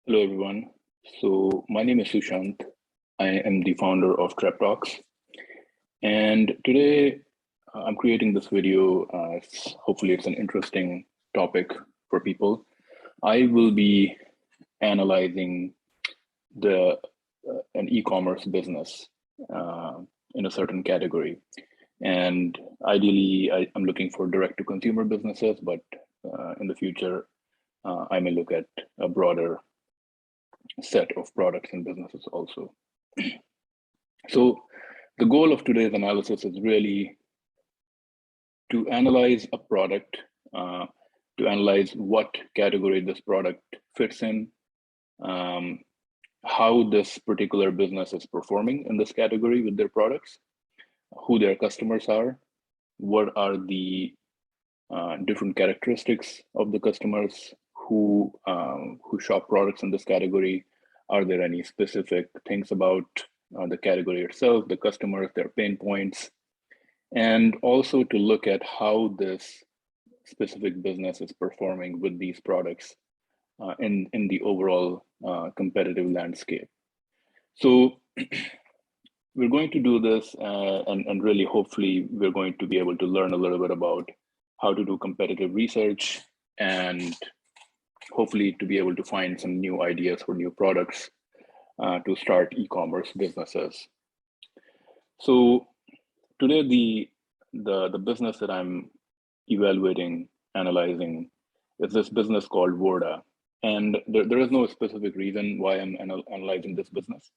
Hello, everyone. So my name is Sushant. I am the founder of Trap Talks. And today I'm creating this video. Hopefully it's an interesting topic for people. I will be analyzing an e-commerce business uh, in a certain category. And ideally, I'm looking for direct-to-consumer businesses, but in the future, I may look at a broader set of products and businesses also. So the goal of today's analysis is really to analyze a product, to analyze what category this product fits in, um, how this particular business is performing in this category with their products, who their customers are, what are the different characteristics of the customers who shop products in this category. Are there any specific things about the category itself, the customers, their pain points, and also to look at how this specific business is performing with these products in the overall competitive landscape. So we're going to do this and really hopefully we're going to be able to learn a little bit about how to do competitive research and hopefully to be able to find some new ideas for new products to start e-commerce businesses. So today the business that I'm evaluating, analyzing is this business called Vorda. And there is no specific reason why I'm analyzing this business.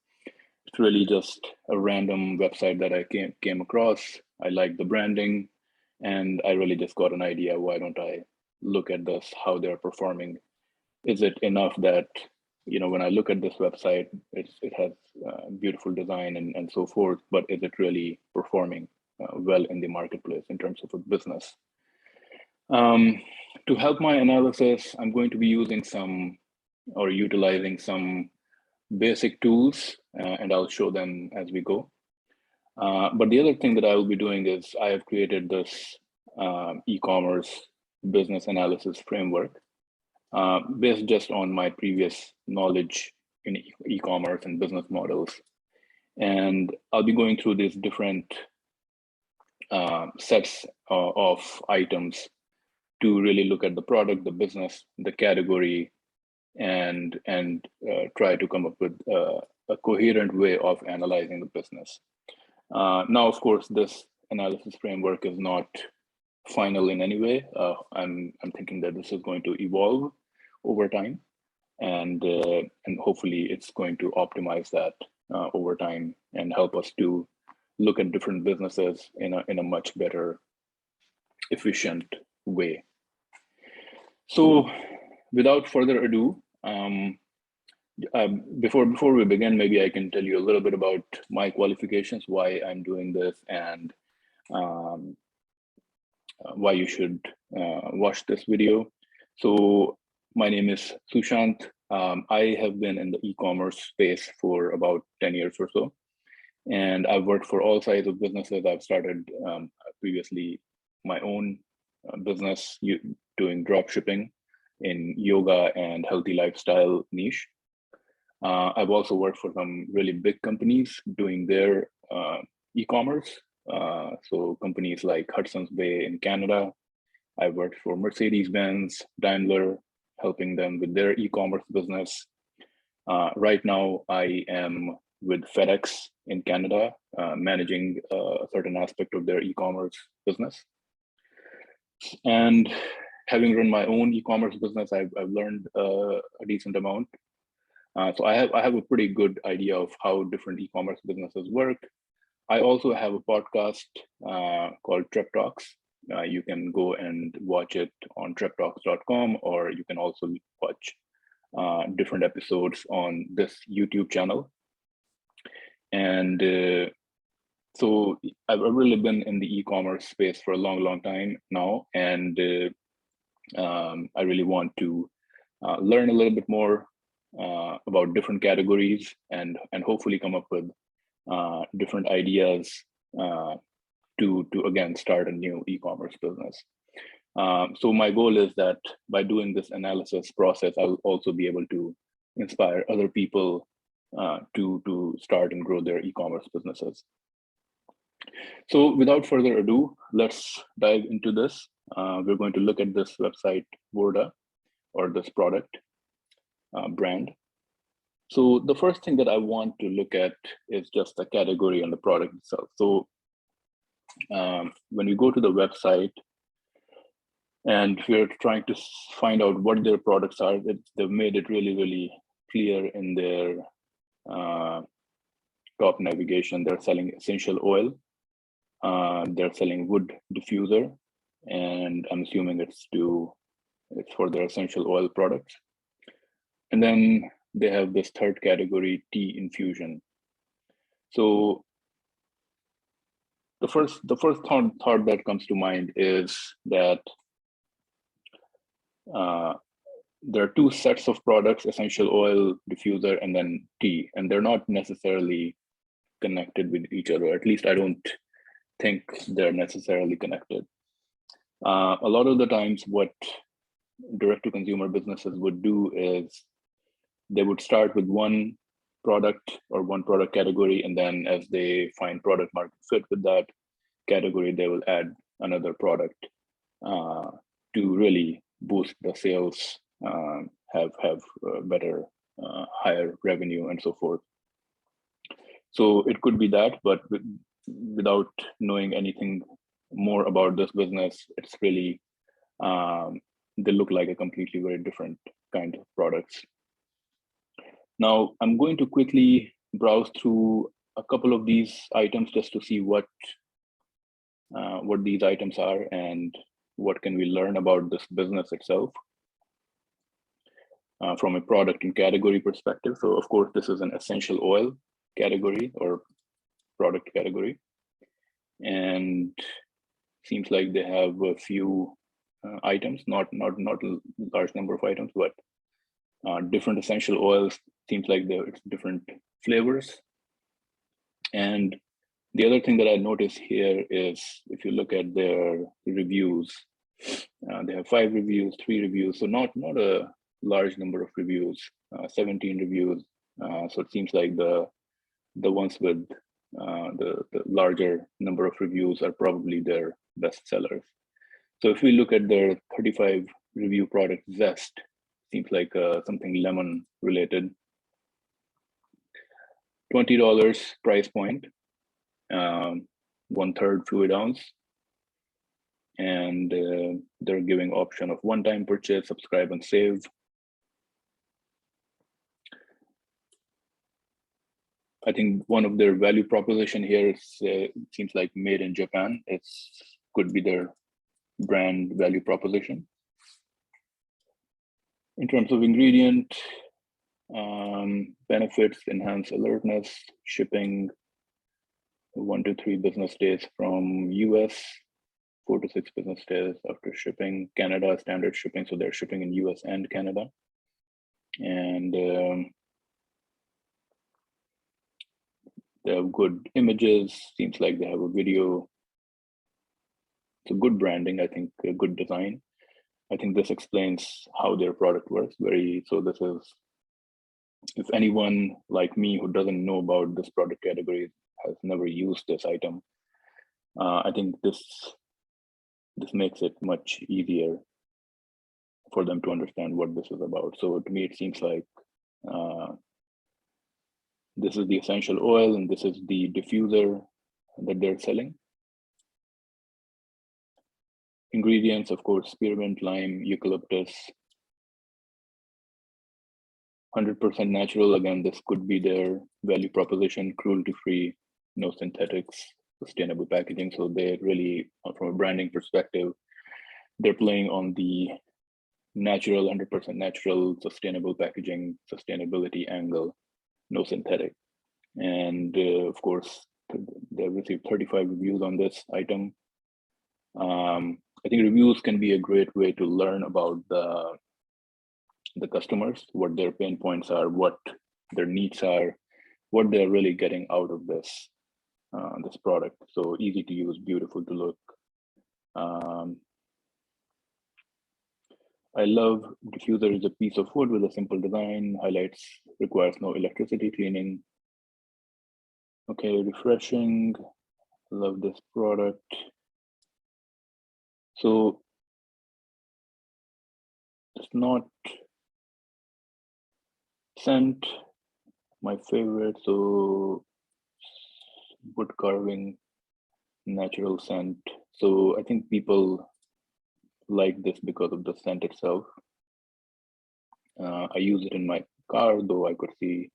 It's really just a random website that I came across. I like the branding and I really just got an idea, why don't I look at this, how they're performing? Is it enough that, when I look at this website, it has beautiful design and so forth, but is it really performing well in the marketplace in terms of a business? To help my analysis, I'm going to be using utilizing some basic tools, and I'll show them as we go. But the other thing that I will be doing is I have created this e-commerce business analysis framework based just on my previous knowledge in e-commerce and business models. And I'll be going through these different sets of items to really look at the product, the business, the category, and try to come up with a coherent way of analyzing the business. Now, of course, this analysis framework is not final in any way. I'm thinking that this is going to evolve over time, and hopefully it's going to optimize that over time and help us to look at different businesses in a much better, efficient way. So, without further ado, before we begin, maybe I can tell you a little bit about my qualifications, why I'm doing this, and why you should watch this video. So my name is Sushant. I have been in the e-commerce space for about 10 years or so, and I've worked for all sizes of businesses. I've started previously my own business doing drop shipping in yoga and healthy lifestyle niche. I've also worked for some really big companies doing their e-commerce. So companies like Hudson's Bay in Canada. I worked for Mercedes-Benz, Daimler, helping them with their e-commerce business. Right now, I am with FedEx in Canada, managing a certain aspect of their e-commerce business. And having run my own e-commerce business, I've learned a decent amount. So I have a pretty good idea of how different e-commerce businesses work. I also have a podcast called Trap Talks. You can go and watch it on traptalks.com, or you can also watch different episodes on this YouTube channel. And so I've really been in the e-commerce space for a long time now, and I really want to learn a little bit more about different categories and hopefully come up with different ideas to again start a new e-commerce business. So my goal is that by doing this analysis process, I'll also be able to inspire other people to start and grow their e-commerce businesses. So without further ado, let's dive into this. We're going to look at this website, Vorda, or this product brand. So the first thing that I want to look at is just the category and the product itself. So when we go to the website and we're trying to find out what their products are, they've made it really, really clear in their top navigation. They're selling essential oil. They're selling wood diffuser, and I'm assuming it's for their essential oil products. And then they have this third category, tea infusion. So the first thought that comes to mind is that there are two sets of products: essential oil, diffuser, and then tea, and they're not necessarily connected with each other. At least I don't think they're necessarily connected. A lot of the times what direct-to-consumer businesses would do is they would start with one product or one product category, and then as they find product market fit with that category, they will add another product to really boost the sales, have better, higher revenue, and so forth. So it could be that, but without knowing anything more about this business, it's really, they look like a completely very different kind of products. Now, I'm going to quickly browse through a couple of these items just to see what these items are and what can we learn about this business itself from a product and category perspective. So of course, this is an essential oil category or product category. And seems like they have a few items, not a large number of items, but different essential oils. Seems like it's different flavors. And the other thing that I noticed here is if you look at their reviews, they have 5 reviews, 3 reviews, so not a large number of reviews, 17 reviews. So it seems like the ones with the larger number of reviews are probably their best sellers. So if we look at their 35 review product, Zest, seems like something lemon related. $20 price point, 1/3 fluid ounce. And they're giving option of one-time purchase, subscribe and save. I think one of their value proposition here is, seems like made in Japan. Could be their brand value proposition. In terms of ingredient, benefits, enhance alertness, shipping 1 to 3 business days from US, 4 to 6 business days after shipping. Canada standard shipping, so they're shipping in US and Canada. And they have good images, seems like they have a video. It's a good branding, I think, a good design. I think this explains how their product works. So this is, if anyone like me who doesn't know about this product category, has never used this item, I think this makes it much easier for them to understand what this is about. So to me, it seems like this is the essential oil and this is the diffuser that they're selling. Ingredients, of course, spearmint, lime, eucalyptus, 100% natural. Again, this could be their value proposition: cruelty-free, no synthetics, sustainable packaging. So they really, from a branding perspective, they're playing on the natural, 100% natural, sustainable packaging, sustainability angle, no synthetic. And of course, they've received 35 reviews on this item. I think reviews can be a great way to learn about the customers, what their pain points are, what their needs are, what they're really getting out of this this product. So easy to use, beautiful to look. I love diffuser is a piece of wood with a simple design, highlights, requires no electricity cleaning. Okay, refreshing, love this product. So it's not scent, my favorite, so wood carving, natural scent. So I think people like this because of the scent itself. I use it in my car, though I could see,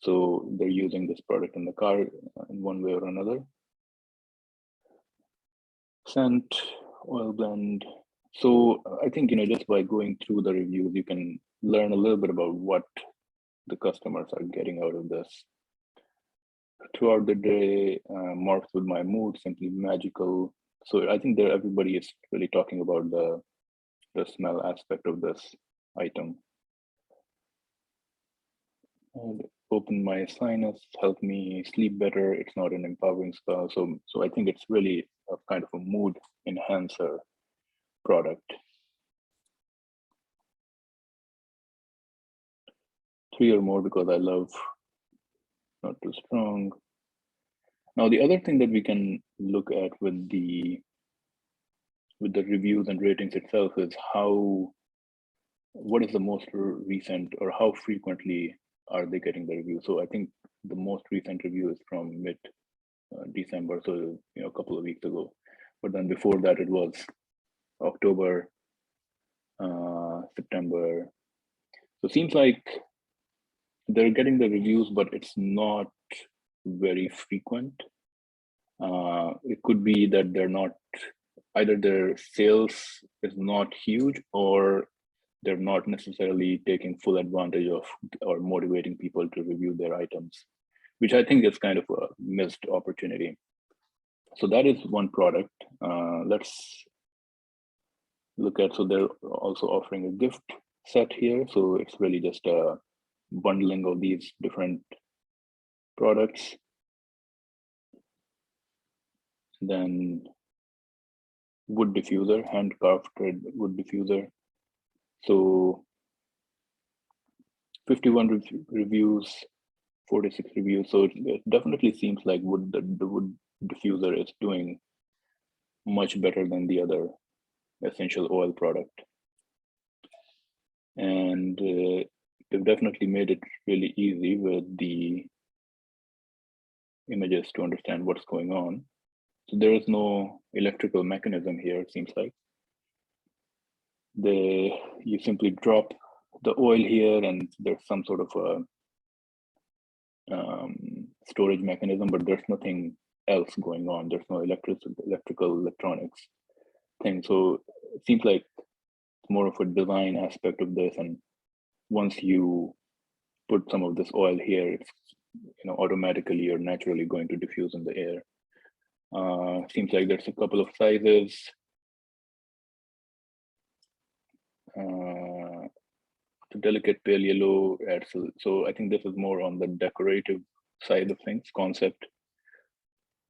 so they're using this product in the car in one way or another. Scent, oil blend. So I think, just by going through the reviews, you can learn a little bit about what the customers are getting out of this. Throughout the day, morphs with my mood, simply magical. So I think that everybody is really talking about the smell aspect of this item. And open my sinus, help me sleep better. It's not an empowering spell. So I think it's really a kind of a mood enhancer product. 3 or more because I love not too strong. Now, the other thing that we can look at with the reviews and ratings itself is what is the most recent or how frequently are they getting the review? So I think the most recent review is from mid December, so a couple of weeks ago. But then before that, it was October, September. So it seems like they're getting the reviews, but it's not very frequent. It could be that they're not, either their sales is not huge or they're not necessarily taking full advantage of or motivating people to review their items, which I think is kind of a missed opportunity. So that is one product. Let's look at, so they're also offering a gift set here. So it's really just a bundling of these different products. Then wood diffuser, handcrafted wood diffuser. So 51 reviews, 46 reviews. So it definitely seems like the wood diffuser is doing much better than the other essential oil product. And they've definitely made it really easy with the images to understand what's going on. So there is no electrical mechanism here, it seems like. You simply drop the oil here and there's some sort of a storage mechanism, but there's nothing else going on. There's no electrical electronics thing. So it seems like it's more of a design aspect of this. And once you put some of this oil here, it's automatically or naturally going to diffuse in the air. Seems like there's a couple of sizes. The delicate pale yellow adds, so I think this is more on the decorative side of things, concept.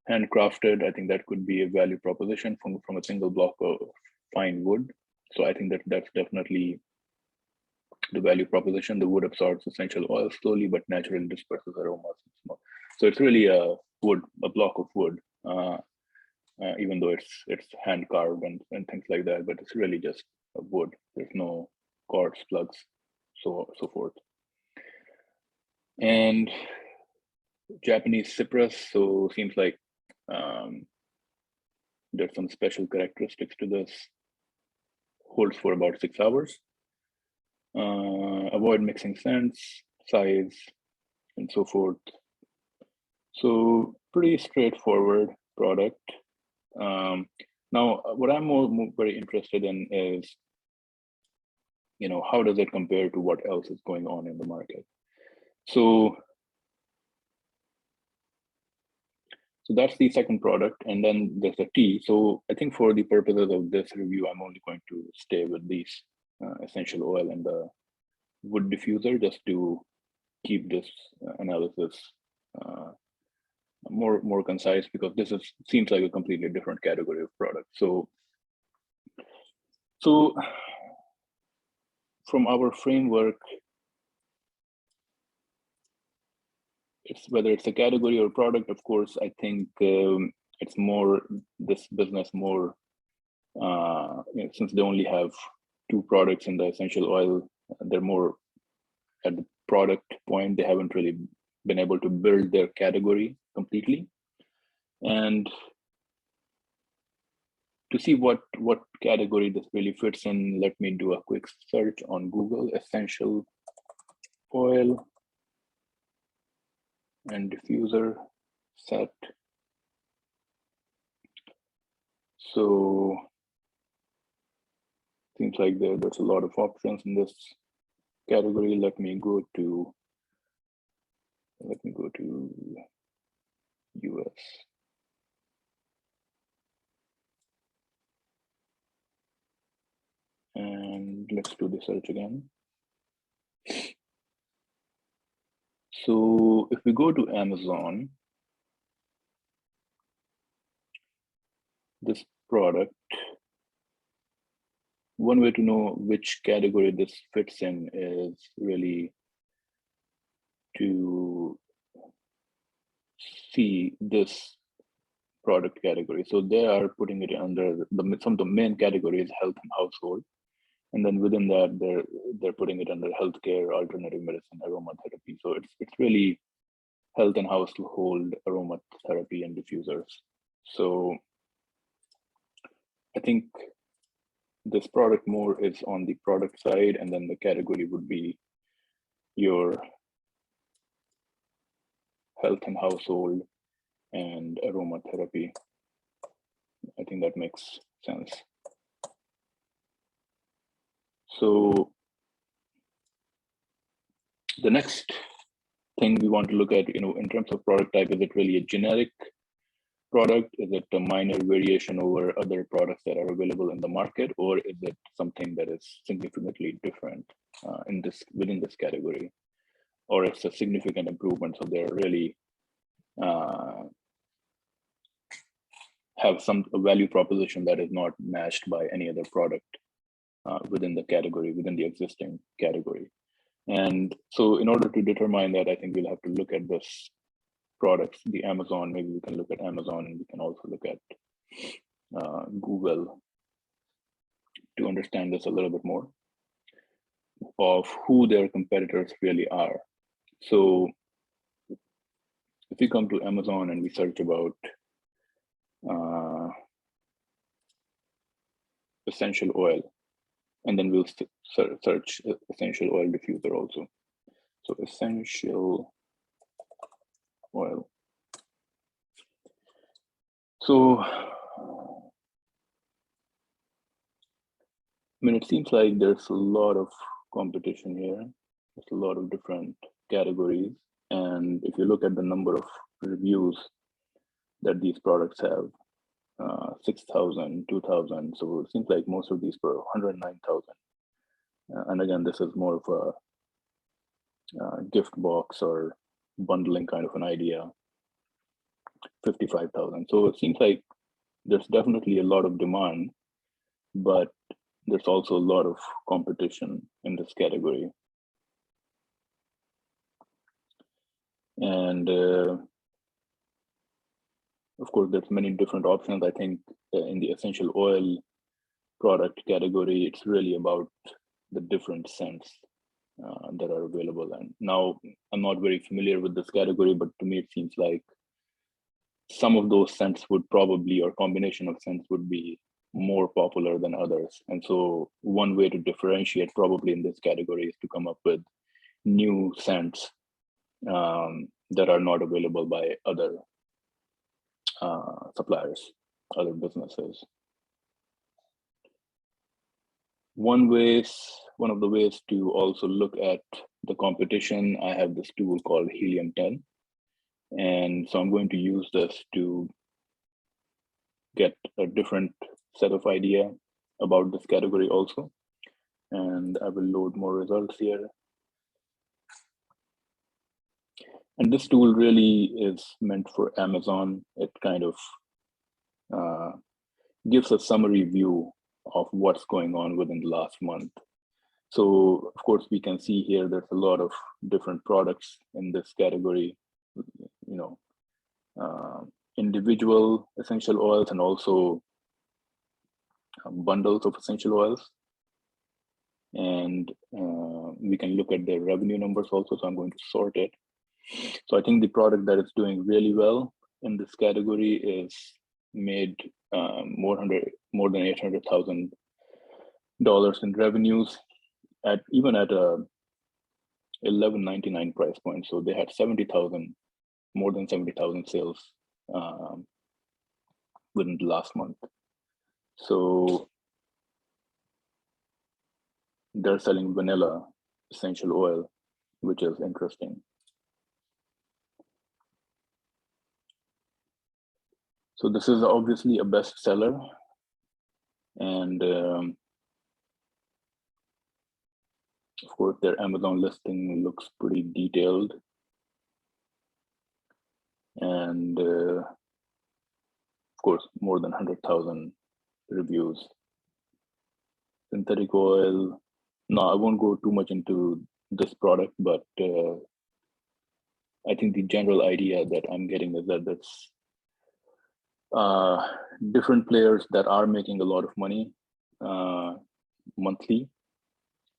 Handcrafted, I think that could be a value proposition from a single block of fine wood. So I think that's definitely the value proposition. The wood absorbs essential oil slowly, but naturally disperses aromas. So it's really a block of wood, even though it's hand carved and things like that. But it's really just a wood. There's no cords, plugs, so forth. And Japanese cypress. So seems like there's some special characteristics to this. Holds for about 6 hours. Avoid mixing scents, size, and so forth. So pretty straightforward product. Now, what I'm more very interested in is, how does it compare to what else is going on in the market? So that's the second product, and then there's the tea. So I think for the purposes of this review, I'm only going to stay with these essential oil and the wood diffuser, just to keep this analysis more concise, because this seems like a completely different category of product. So from our framework, it's whether it's a category or product, of course, I think it's more this business more, since they only have 2 products in the essential oil, they're more at the product point. They haven't really been able to build their category completely. And to see what category this really fits in, let me do a quick search on Google: essential oil and diffuser set. So seems like there's a lot of options in this category. Let me go to US. And let's do the search again. So if we go to Amazon, this product, one way to know which category this fits in is really to see this product category. So they are putting it under some of the main categories: health and household. And then within that, they're putting it under healthcare, alternative medicine, aromatherapy. So it's really health and household, aromatherapy, and diffusers. So I think this product more is on the product side, and then the category would be your health and household and aromatherapy. I think that makes sense. So the next thing we want to look at, in terms of product type, is it really a generic product? Is it a minor variation over other products that are available in the market, or is it something that is significantly different within this category, or it's a significant improvement? So they're really have some value proposition that is not matched by any other product within the category, within the existing category. And so in order to determine that, I think we'll have to look at this products, the Amazon. Maybe we can look at Amazon, and we can also look at Google to understand this a little bit more of who their competitors really are. So if we come to Amazon and we search about essential oil, and then we'll search essential oil diffuser also. So essential oil. So, it seems like there's a lot of competition here. There's a lot of different categories. And if you look at the number of reviews that these products have, 6,000, 2,000. So it seems like most of these were 109,000. And again, this is more of a gift box or bundling kind of an idea, 55,000. So it seems like there's definitely a lot of demand, but there's also a lot of competition in this category. And of course, there's many different options. I think in the essential oil product category, it's really about the different scents that are available. And now I'm not very familiar with this category, but to me, it seems like some of those scents would probably, or combination of scents would be more popular than others. And so one way to differentiate probably in this category is to come up with new scents that are not available by other suppliers, other businesses. One of the ways to also look at the competition, I have this tool called Helium 10. And so I'm going to use this to get a different set of idea about this category also. And I will load more results here. And this tool really is meant for Amazon. It kind of gives a summary view of what's going on within the last month. So of course, we can see here there's a lot of different products in this category, you know, individual essential oils and also bundles of essential oils. And we can look at their revenue numbers also. So I'm going to sort it. So I think the product that is doing really well in this category is made more than $800,000 in revenues at even at a $11.99 price point. So they had 70,000, more than 70,000 sales within the last month. So they're selling vanilla essential oil, which is interesting. So this is obviously a bestseller, and of course their Amazon listing looks pretty detailed, and of course more than 100,000 reviews. Synthetic oil. No, I won't go too much into this product, but I think the general idea that I'm getting is that there's different players that are making a lot of money monthly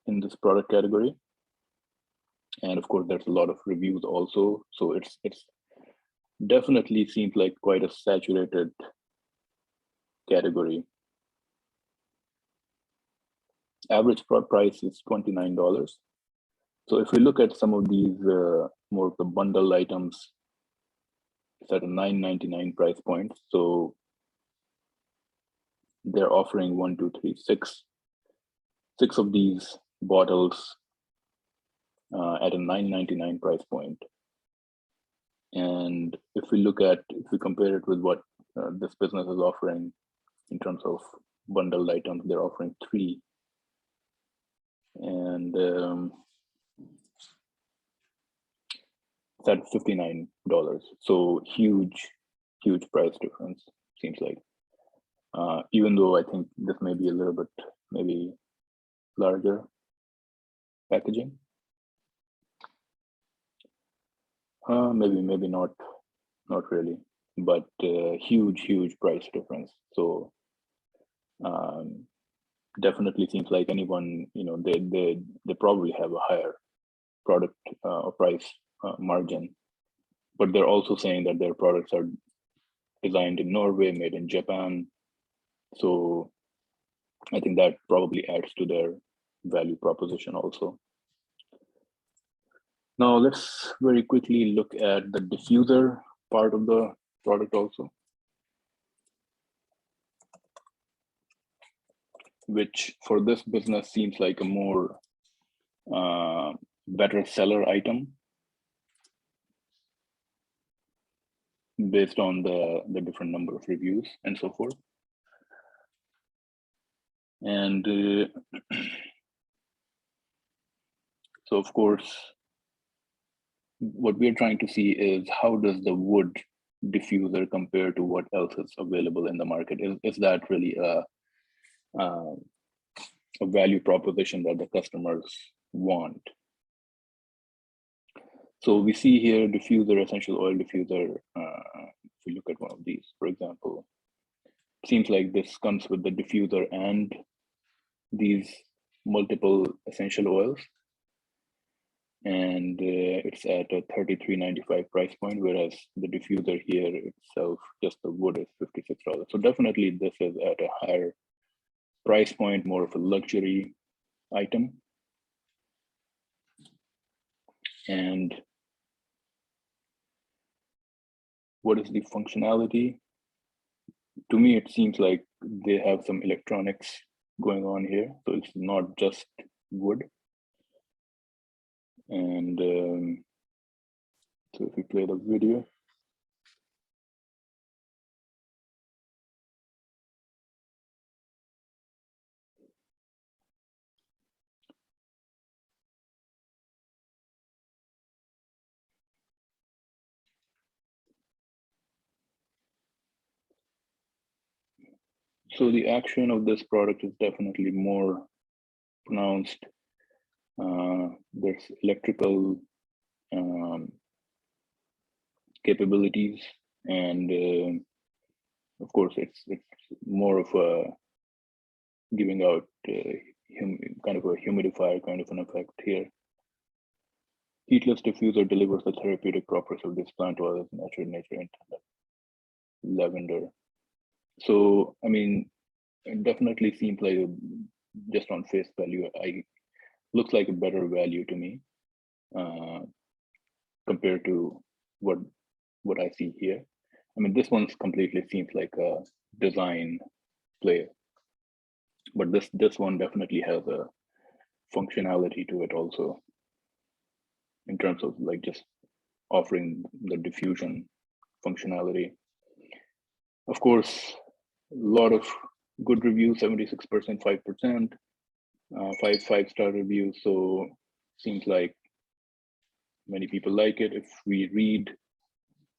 in this product category, and of course there's a lot of reviews also. So it's definitely seems like quite a saturated category. Average price is $29. So if we look at some of these more of the bundle items, it's at a $9.99 price point. So they're offering six of these bottles at a $9.99 price point. And if we compare it with what this business is offering in terms of bundled items, they're offering 3. And it's at $59. So huge price difference, seems like. Even though I think this may be a little bit maybe larger packaging. Maybe not really, but huge price difference. So definitely seems like anyone, they probably have a higher product price margin, but they're also saying that their products are designed in Norway, made in Japan. So I think that probably adds to their value proposition also. Now let's very quickly look at the diffuser part of the product also, which for this business seems like a more better seller item based on the different number of reviews and so forth. And so of course, what we're trying to see is how does the wood diffuser compare to what else is available in the market? Is that really a value proposition that the customers want? So we see here diffuser, essential oil diffuser. If we look at one of these, for example, seems like this comes with the diffuser and these multiple essential oils. And it's at a $33.95 price point, whereas the diffuser here itself, just the wood, is $56. So definitely this is at a higher price point, more of a luxury item. And what is the functionality? To me, it seems like they have some electronics going on here. So it's not just wood. And so if we play the video. So the action of this product is definitely more pronounced There's electrical capabilities, and of course, it's more of a giving out kind of a humidifier kind of an effect here. Heatless diffuser delivers the therapeutic properties of this plant oil as nature intended. Lavender. So, I mean, it definitely seems like just on face value, looks like a better value to me compared to what I see here. I mean, this one's completely seems like a design play, but this one definitely has a functionality to it also, in terms of like just offering the diffusion functionality. Of course, a lot of good reviews, 76%, 5%, 5-star reviews. So seems like many people like it. If we read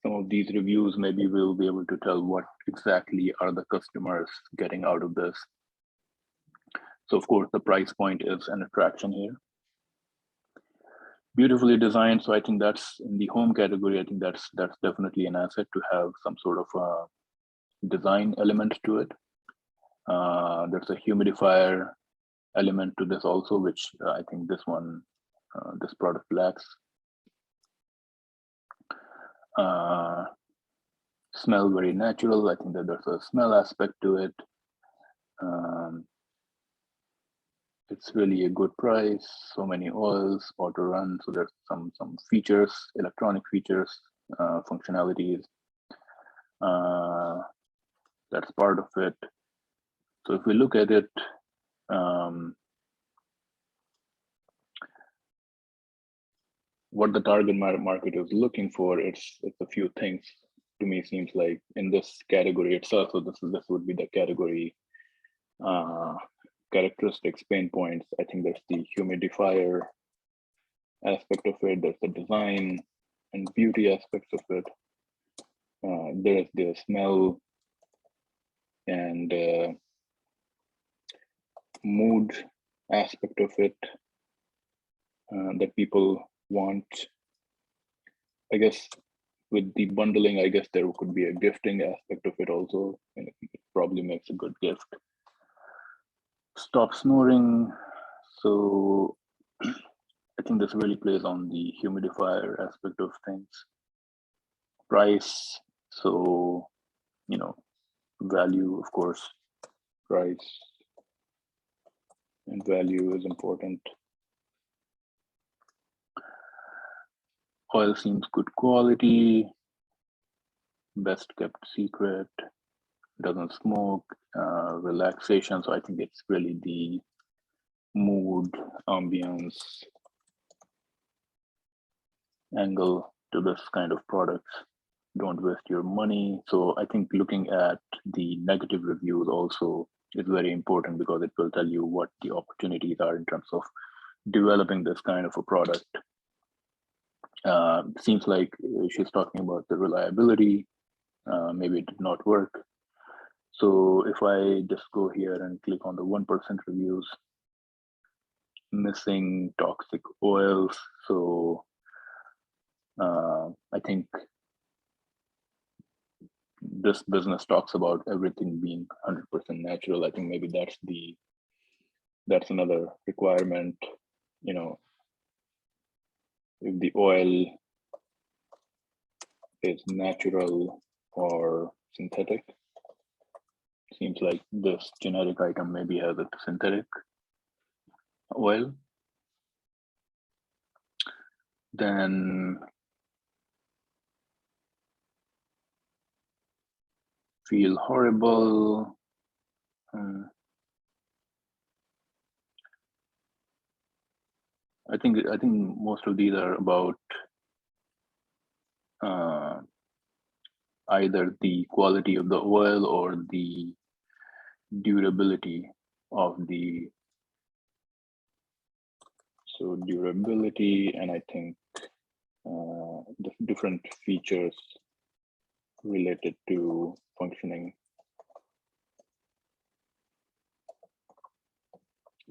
some of these reviews, maybe we'll be able to tell what exactly are the customers getting out of this. So of course, the price point is an attraction here. Beautifully designed. So I think that's in the home category. I think that's definitely an asset to have some sort of a design element to it. There's a humidifier element to this also, which I think this one, this product lacks. Smell very natural. I think that there's a smell aspect to it. It's really a good price. So many oils, auto run. So there's some features, electronic features, functionalities. That's part of it. So if we look at it, what the target market is looking for, it's a few things. To me, seems like in this category itself. So this would be the category characteristics, pain points. I think there's the humidifier aspect of it. There's the design and beauty aspects of it. There's the smell and mood aspect of it that people want. I guess with the bundling, I guess there could be a gifting aspect of it also, and it probably makes a good gift. Stop snoring. So I think this really plays on the humidifier aspect of things. Price. So, you know, value, of course, price and value is important. Oil seems good quality, best kept secret, doesn't smoke, relaxation. So I think it's really the mood, ambience angle to this kind of products. Don't waste your money. So I think looking at the negative reviews also is very important, because it will tell you what the opportunities are in terms of developing this kind of a product. Seems like she's talking about the reliability. Maybe it did not work. So if I just go here and click on the 1% reviews, missing toxic oils. So I think this business talks about everything being 100% natural. I think maybe that's another requirement. You know, if the oil is natural or synthetic, seems like this generic item maybe has a synthetic oil. Then feel horrible. I think most of these are about either the quality of the oil or the durability of the, so durability, and I think the different features related to functioning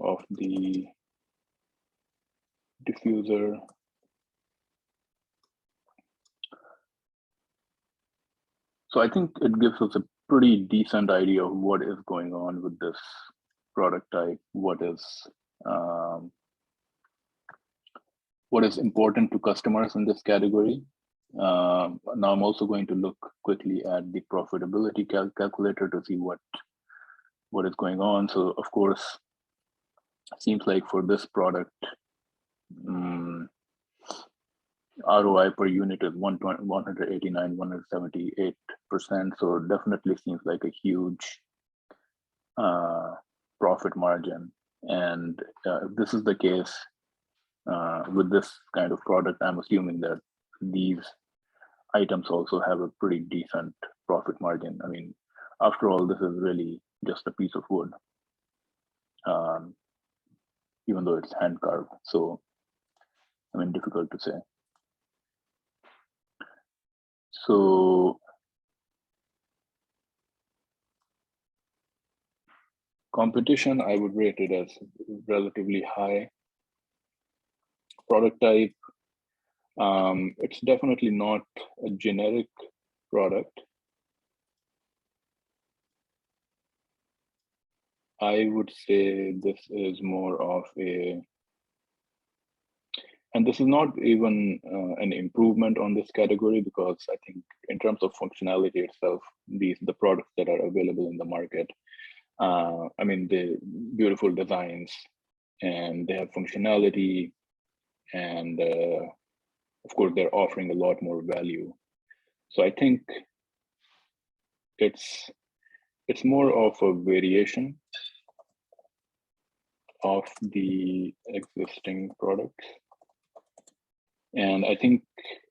of the diffuser. So I think it gives us a pretty decent idea of what is going on with this product type, what is important to customers in this category. Now I'm also going to look quickly at the profitability calculator to see what is going on. So of course, it seems like for this product, ROI per unit is 189, 178%. So definitely seems like a huge profit margin. And if this is the case with this kind of product, I'm assuming that these items also have a pretty decent profit margin. I mean, after all, this is really just a piece of wood, even though it's hand carved. So, I mean, difficult to say. So, competition, I would rate it as relatively high. Product type, it's definitely not a generic product. I would say this is more of a, and this is not even an improvement on this category, because I think in terms of functionality itself, the products that are available in the market, I mean, the beautiful designs and they have functionality, and of course they're offering a lot more value. So I think it's more of a variation of the existing products. And I think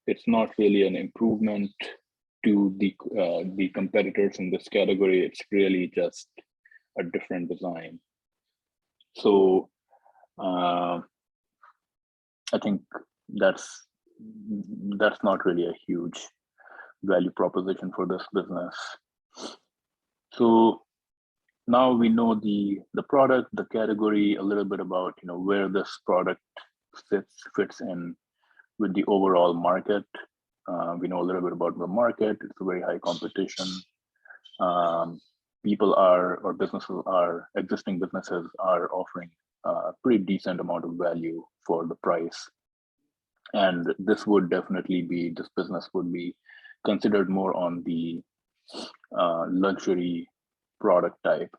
it's not really an improvement to the competitors in this category. It's really just a different design. So I think that's not really a huge value proposition for this business. So now we know the product, the category, a little bit about where this product fits in with the overall market. We know a little bit about the market. It's a very high competition. People or businesses existing businesses are offering a pretty decent amount of value for the price. And this business would be considered more on the luxury product type.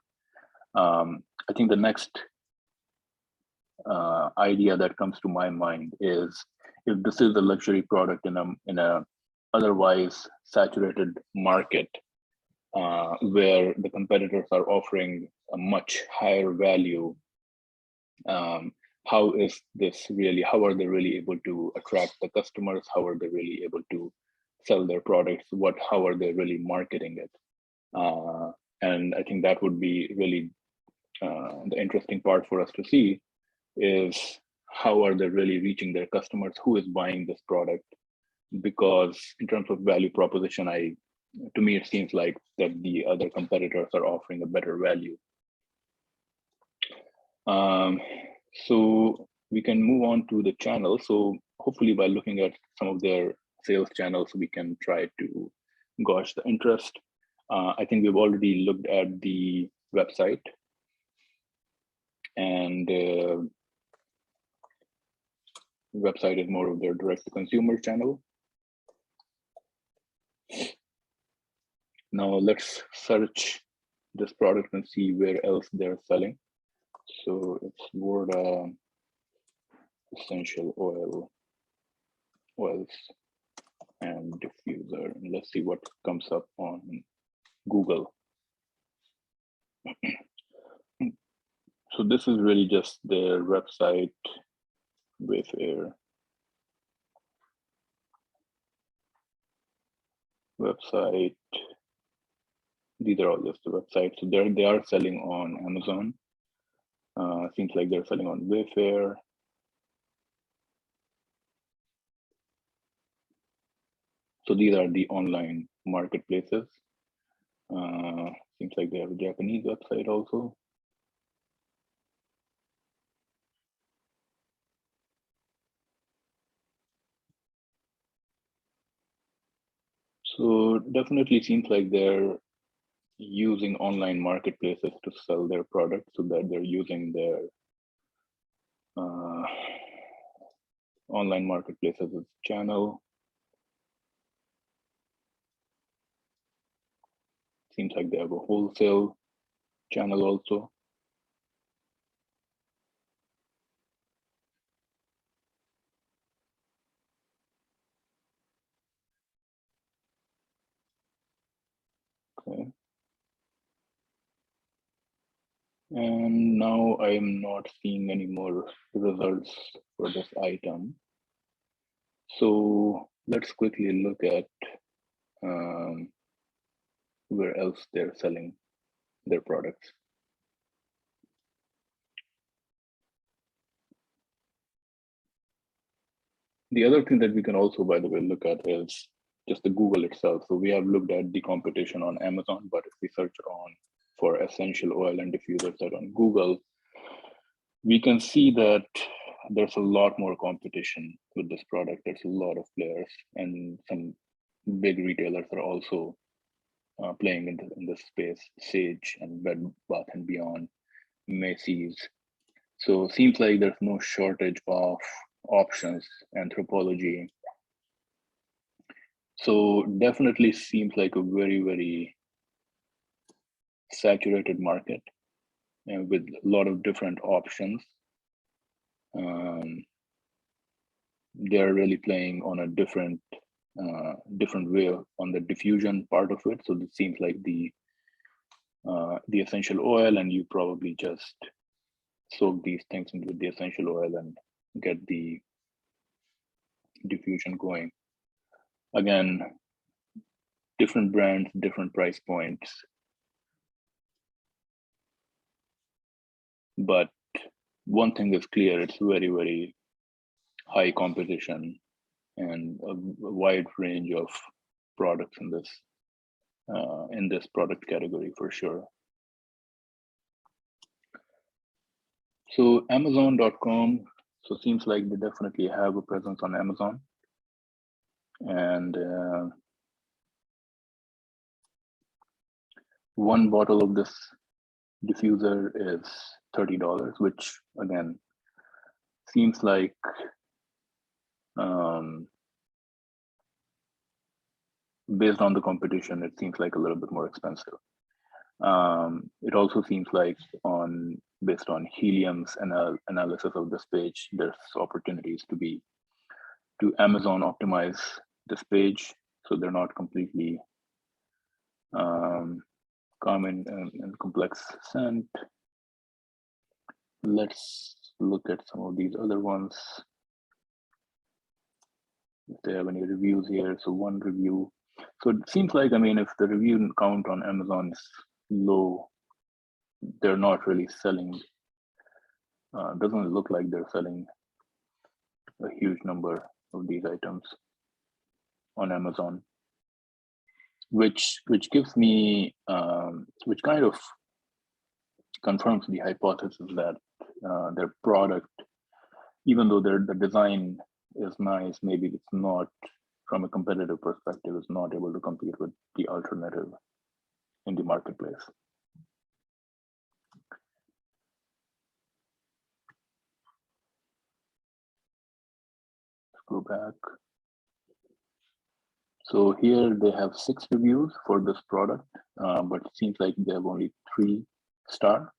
I think the next idea that comes to my mind is, if this is a luxury product in a otherwise saturated market, where the competitors are offering a much higher value, how are they really able to attract the customers? How are they really able to sell their products? How are they really marketing it? And I think that would be really the interesting part for us to see, is how are they really reaching their customers? Who is buying this product? Because in terms of value proposition, to me, it seems like that the other competitors are offering a better value. So we can move on to the channel. So hopefully by looking at some of their sales channels, we can try to gauge the interest. I think we've already looked at the website, and website is more of their direct-to-consumer channel. Now let's search this product and see where else they're selling. So it's Vorda essential oils and diffuser. And let's see what comes up on Google. So this is really just their website, Wayfair website. These are all just the websites. So they are selling on Amazon. Seems like they're selling on Wayfair. So these are the online marketplaces. Seems like they have a Japanese website also. So definitely seems like they're using online marketplaces to sell their products, so that they're using their uh, online marketplaces as channel. Seems like they have a wholesale channel also. Okay. And now I am not seeing any more results for this item. So let's quickly look at where else they're selling their products. The other thing that we can also, by the way, look at is just the Google itself. So we have looked at the competition on Amazon, but if we search on for essential oil and diffusers that on Google, we can see that there's a lot more competition with this product. There's a lot of players, and some big retailers are also playing in this space. Sage and Bed Bath and Beyond, Macy's. So it seems like there's no shortage of options. Anthropology. So definitely seems like a very, very saturated market with a lot of different options. They're really playing on a different way on the diffusion part of it. So it seems like the essential oil, and you probably just soak these things into the essential oil and get the diffusion going. Again, different brands, different price points, but one thing is clear: it's very, very high competition and a wide range of products in this product category for sure. So Amazon.com, so seems like they definitely have a presence on Amazon, and one bottle of this diffuser is $30, which again seems like based on the competition, it seems like a little bit more expensive. It also seems like based on Helium's analysis of this page, there's opportunities to Amazon optimize this page, so they're not completely common and complex scent. Let's look at some of these other ones. If they have any reviews here, so one review. So it seems like, I mean, if the review count on Amazon is low, they're not really selling. Doesn't look like they're selling a huge number of these items on Amazon, which gives me, which kind of confirms the hypothesis that their product, even though the design is nice, maybe it's not, from a competitive perspective, is not able to compete with the alternative in the marketplace. Let's go back. So here they have 6 reviews for this product, but it seems like they have only 3 star.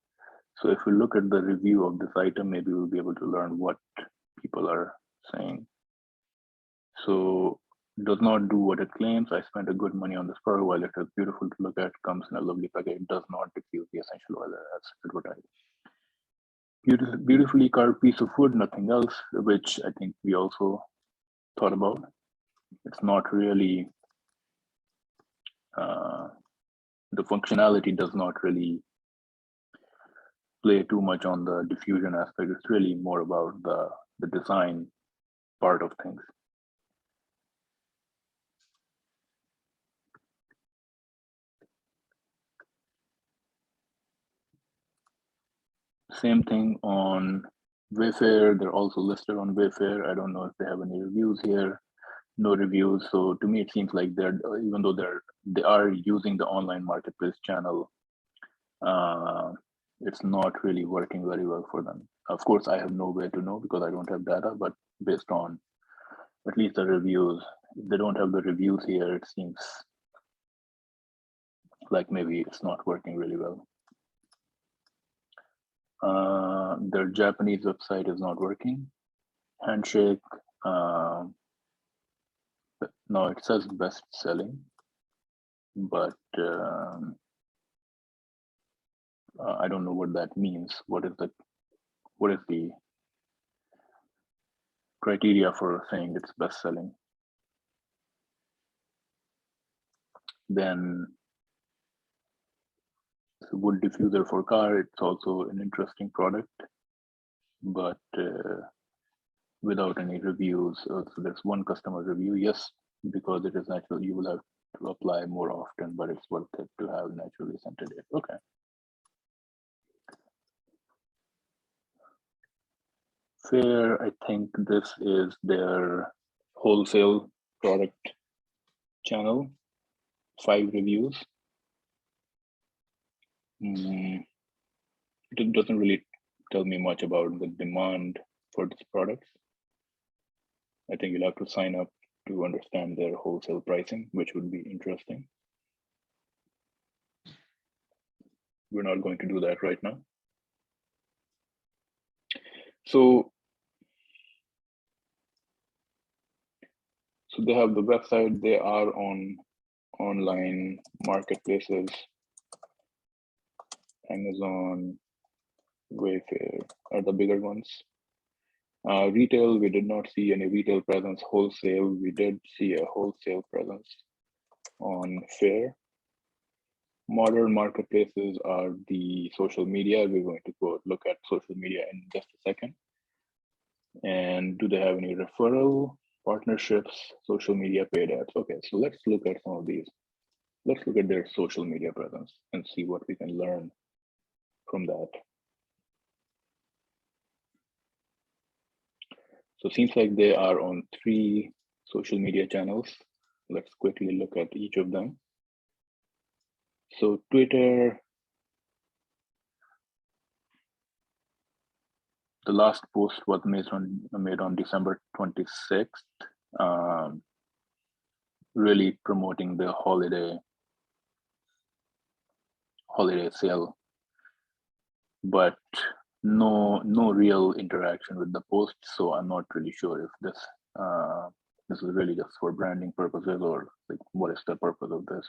So if we look at the review of this item, maybe we'll be able to learn what people are saying. So does not do what it claims. I spent a good money on this product. While it is beautiful to look at, comes in a lovely package, it does not diffuse the essential oil as advertised. Beautifully carved piece of wood, nothing else, which I think we also thought about. It's not really, the functionality does not really play too much on the diffusion aspect. It's really more about the design part of things. Same thing on Wayfair. They're also listed on Wayfair. I don't know if they have any reviews here. no reviews. So to me, it seems like they're, even though they are using the online marketplace channel, it's not really working very well for them. Of course, I have no way to know because I don't have data, but based on at least the reviews, if they don't have the reviews here, it seems like maybe it's not working really well. Their Japanese website is not working. Handshake, no, it says best selling, but I don't know what that means. What is the criteria for saying it's best selling? Then wood diffuser for car, it's also an interesting product, but without any reviews. So there's one customer review. Yes, because it is natural, you will have to apply more often, but it's worth it to have naturally scented it. Okay. Fair, I think this is their wholesale product channel. 5 reviews. It doesn't really tell me much about the demand for this product. I think you'll have to sign up to understand their wholesale pricing, which would be interesting. We're not going to do that right now. So they have the website, they are on online marketplaces, Amazon, Wayfair are the bigger ones. Retail, we did not see any retail presence. Wholesale, we did see a wholesale presence on Fair. Modern marketplaces are the social media. We're going to go look at social media in just a second. And do they have any referral, partnerships, social media paid ads? Okay, so let's look at some of these. Let's look at their social media presence and see what we can learn from that. So it seems like they are on 3 social media channels. Let's quickly look at each of them. So Twitter, the last post was made on December 26th, really promoting the holiday sale, but no real interaction with the post. So I'm not really sure if this is really just for branding purposes or like what is the purpose of this.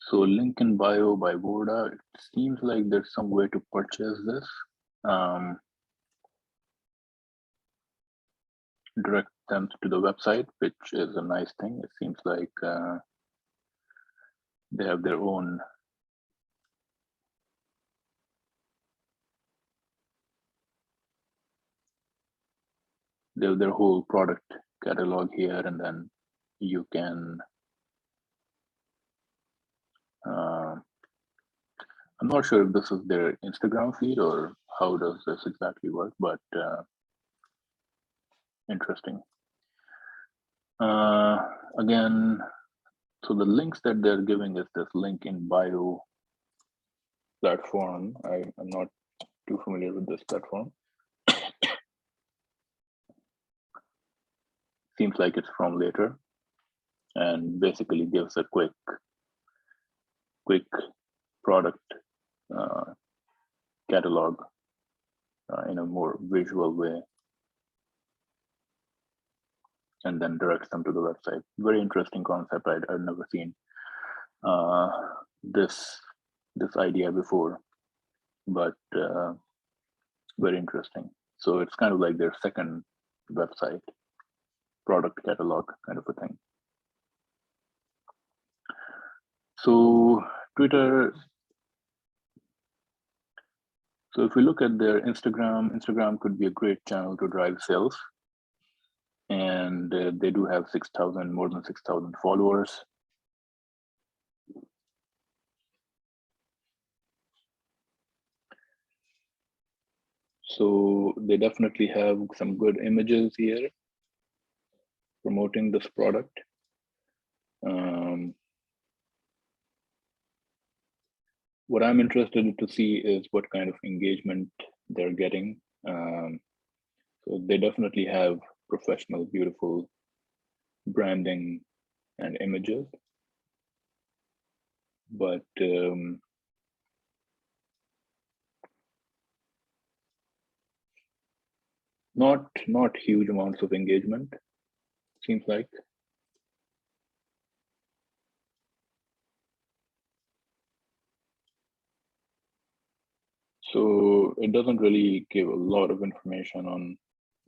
So link in bio by Vorda, it seems like there's some way to purchase this. Direct them to the website, which is a nice thing. It seems like they have their own their whole product catalog here, and then you can I'm not sure if this is their Instagram feed or how does this exactly work, but interesting. Again, so the links that they're giving is this link in bio platform. I'm not too familiar with this platform. Seems like it's from later and basically gives a quick product catalog in a more visual way, and then directs them to the website. Very interesting concept. I've never seen this idea before, but very interesting. So it's kind of like their second website, product catalog kind of a thing. So Twitter. So if we look at their Instagram could be a great channel to drive sales. And they do have more than 6,000 followers. So they definitely have some good images here promoting this product. What I'm interested to see is what kind of engagement they're getting. So they definitely have professional, beautiful branding and images, but not huge amounts of engagement, seems like. So it doesn't really give a lot of information on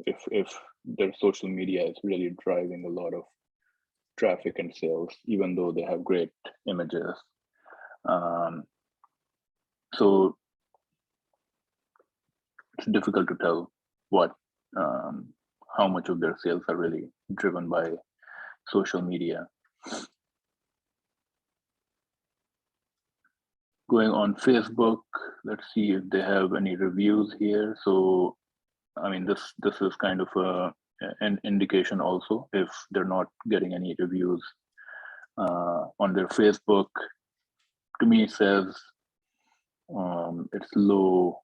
if their social media is really driving a lot of traffic and sales, even though they have great images. So it's difficult to tell what how much of their sales are really driven by social media. Going on Facebook, let's see if they have any reviews here. So I mean, this is kind of an indication also if they're not getting any reviews on their Facebook. To me, it says it's low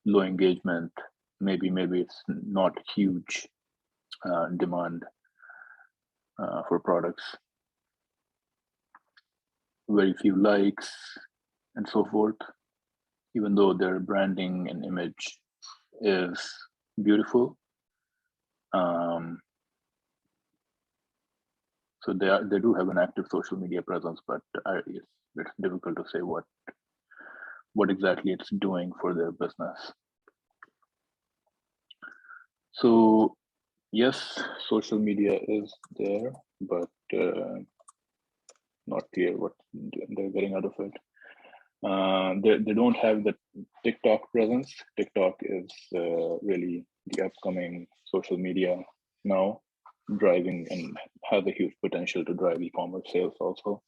engagement. Maybe it's not huge demand for products. Very few likes and so forth. Even though their branding and image is beautiful. So they do have an active social media presence, but it's difficult to say what exactly it's doing for their business. So yes, social media is there, but not clear what they're getting out of it. They don't have the TikTok presence. TikTok is really the upcoming social media now, driving and has a huge potential to drive e-commerce sales also.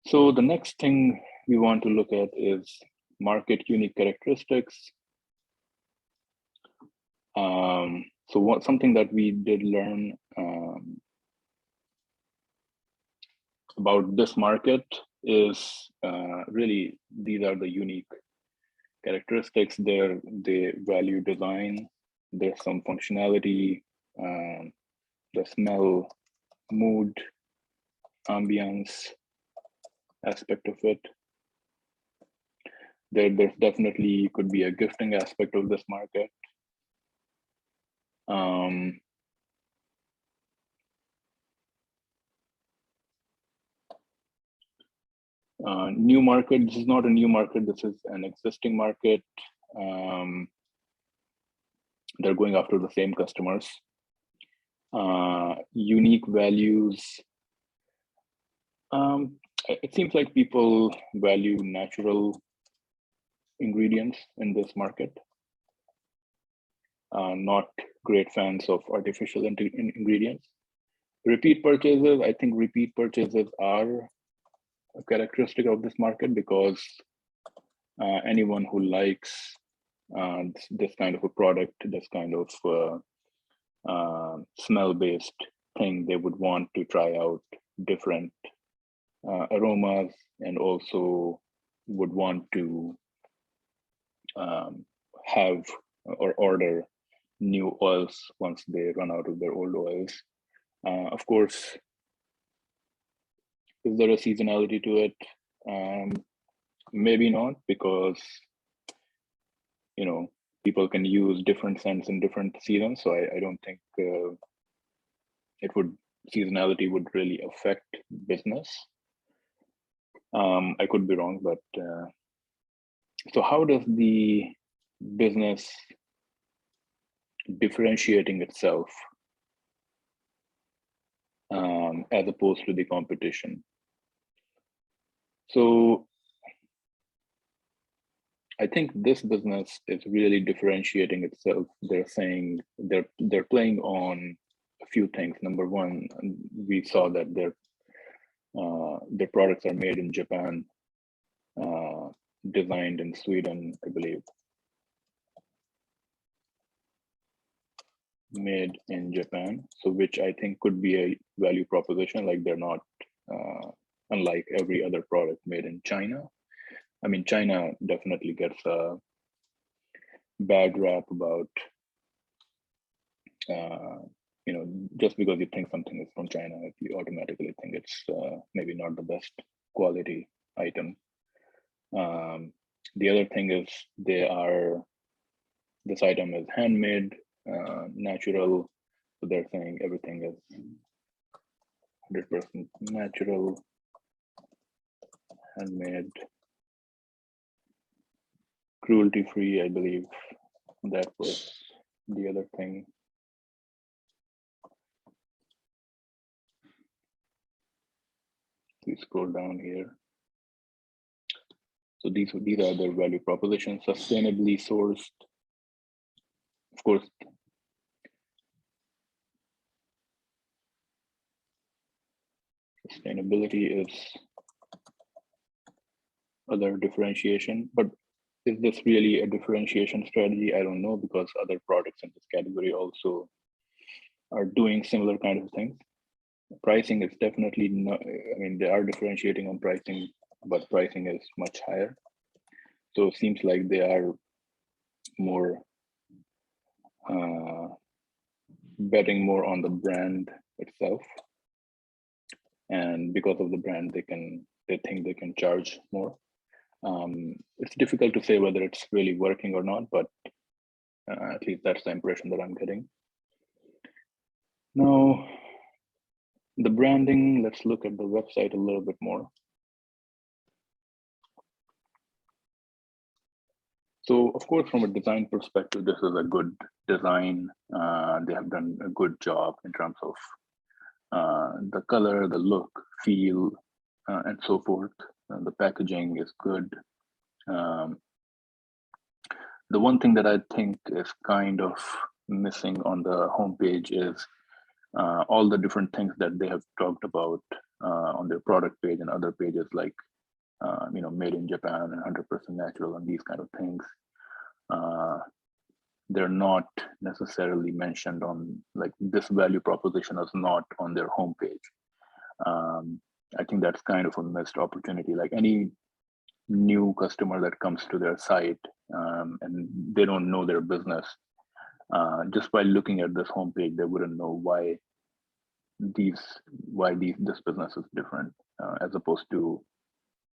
So the next thing we want to look at is market unique characteristics. So something that we did learn about this market is really these are the unique characteristics. They value design. There's some functionality, the smell, mood, ambience aspect of it. There's definitely could be a gifting aspect of this market. New market, this is not a new market, this is an existing market. They're going after the same customers. Unique values. It seems like people value natural ingredients in this market. Not great fans of artificial ingredients. Repeat purchases, I think repeat purchases are a characteristic of this market because anyone who likes this kind of a product, this kind of smell-based thing, they would want to try out different aromas and also would want to have or order new oils once they run out of their old oils. Of course, is there a seasonality to it? Maybe not, because people can use different scents in different seasons. So I don't think seasonality would really affect business. I could be wrong, but so how does the business differentiating itself as opposed to the competition? So I think this business is really differentiating itself. They're saying they're playing on a few things. Number one, we saw that their products are made in Japan, designed in Sweden, I believe. made in Japan. So which I think could be a value proposition, like they're not unlike every other product made in China. I mean, China definitely gets a bad rap about, just because you think something is from China, you automatically think it's maybe not the best quality item. The other thing is this item is handmade, natural. So they're saying everything is 100% natural, handmade, cruelty-free, I believe that was the other thing. Please scroll down here. So these are their value propositions: sustainably sourced. Of course, sustainability is other differentiation, but is this really a differentiation strategy? I don't know, because other products in this category also are doing similar kind of things. Pricing is definitely not, I mean, they are differentiating on pricing, but pricing is much higher. So it seems like they are more betting more on the brand itself. And because of the brand, they think they can charge more. It's difficult to say whether it's really working or not, but at least that's the impression that I'm getting. Now, the branding, let's look at the website a little bit more. So of course, from a design perspective, this is a good design. They have done a good job in terms of the color, the look, feel, and so forth. The packaging is good. The one thing that I think is kind of missing on the homepage is all the different things that they have talked about on their product page and other pages, like made in Japan and 100% natural and these kind of things. They're not necessarily mentioned on, like, this value proposition is not on their homepage. I think that's kind of a missed opportunity. Like any new customer that comes to their site and they don't know their business, just by looking at this homepage, they wouldn't know why this business is different as opposed to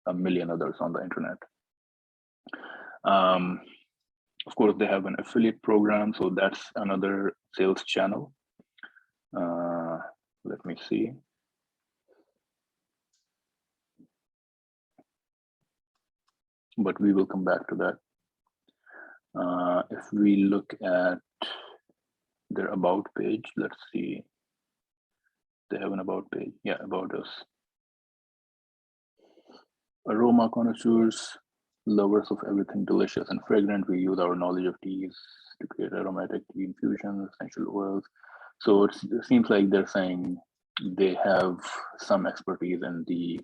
a million others on the internet. Of course, they have an affiliate program, so that's another sales channel. Let me see. But we will come back to that. If we look at their about page, let's see. They have an about page. Yeah, about us. Aroma connoisseurs, lovers of everything delicious and fragrant. We use our knowledge of teas to create aromatic tea infusions, essential oils. So it seems like they're saying they have some expertise in the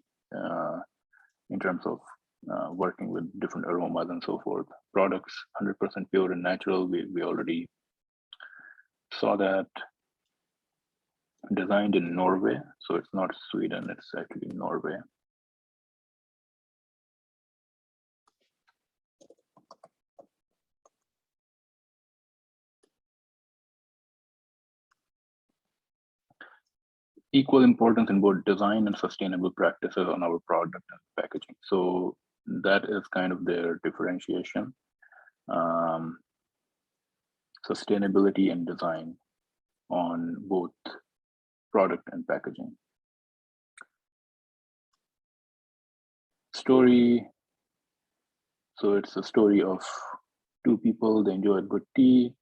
in terms of working with different aromas and so forth. Products 100% pure and natural. We already saw that. Designed in Norway, so it's not Sweden, it's actually Norway. Equal importance in both design and sustainable practices on our product and packaging. So that is kind of their differentiation. Sustainability and design on both product and packaging. Story. So it's a story of two people, they enjoy good tea.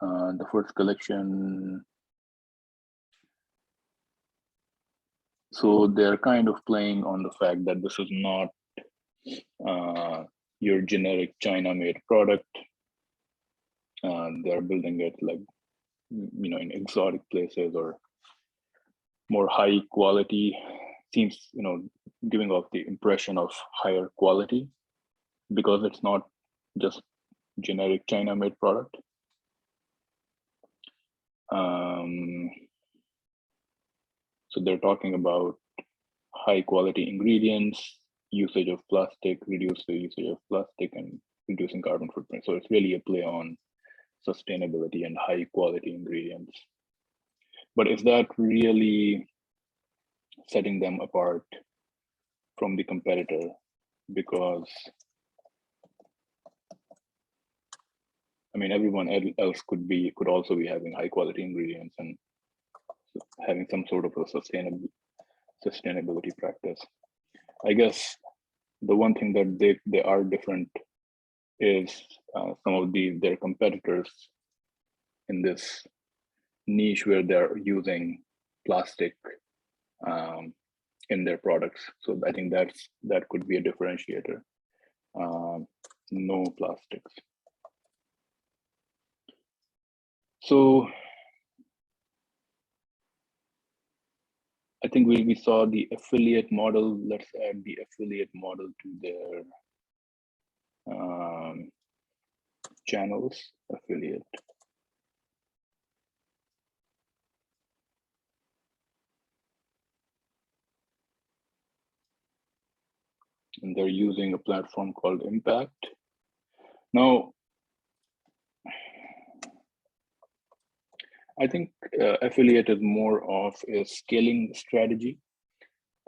The first collection. So they're kind of playing on the fact that this is not your generic China-made product. They're building it like, in exotic places or more high quality. Seems, giving off the impression of higher quality because it's not just generic China-made product. So they're talking about high quality ingredients, usage of plastic, reduce the usage of plastic, and reducing carbon footprint. So it's really a play on sustainability and high quality ingredients. But is that really setting them apart from the competitor? Because I mean, everyone else could also be having high quality ingredients and having some sort of a sustainability practice. I guess the one thing that they are different is some of their competitors in this niche where they're using plastic in their products. So I think that could be a differentiator. No plastics. So I think we saw the affiliate model. Let's add the affiliate model to their channels, affiliate. And they're using a platform called Impact. Now, I think affiliate is more of a scaling strategy.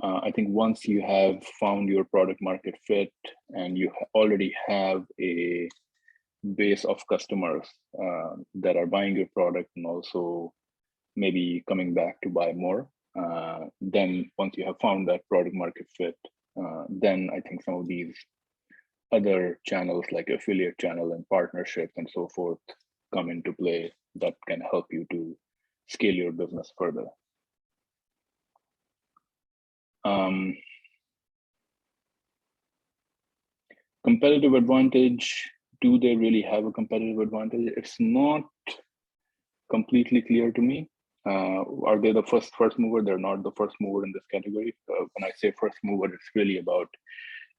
I think once you have found your product market fit and you already have a base of customers that are buying your product and also maybe coming back to buy more, then once you have found that product market fit, then I think some of these other channels like affiliate channel and partnerships and so forth come into play that can help you to scale your business further. Competitive advantage, do they really have a competitive advantage? It's not completely clear to me. Are they the first mover? They're not the first mover in this category. When I say first mover, it's really about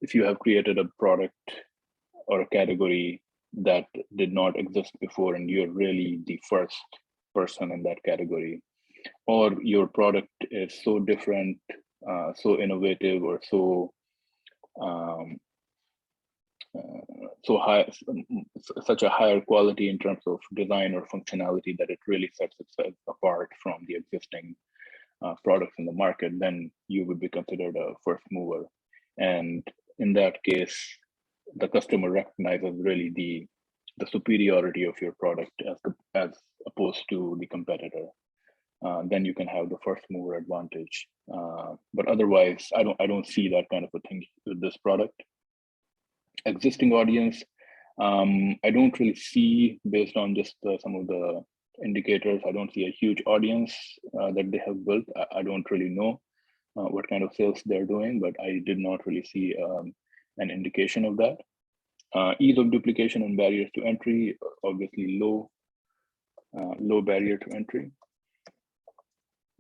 if you have created a product or a category that did not exist before and you're really the first person in that category, or your product is so different, so innovative, or so such a higher quality in terms of design or functionality that it really sets itself apart from the existing products in the market, then you would be considered a first mover. And in that case, the customer recognizes really the superiority of your product as opposed to the competitor. Then you can have the first mover advantage. But otherwise, I don't see that kind of a thing with this product. Existing audience, I don't really see, based on just some of the indicators, I don't see a huge audience that they have built. I don't really know what kind of sales they're doing, but I did not really see an indication of that. Ease of duplication and barriers to entry, obviously low barrier to entry.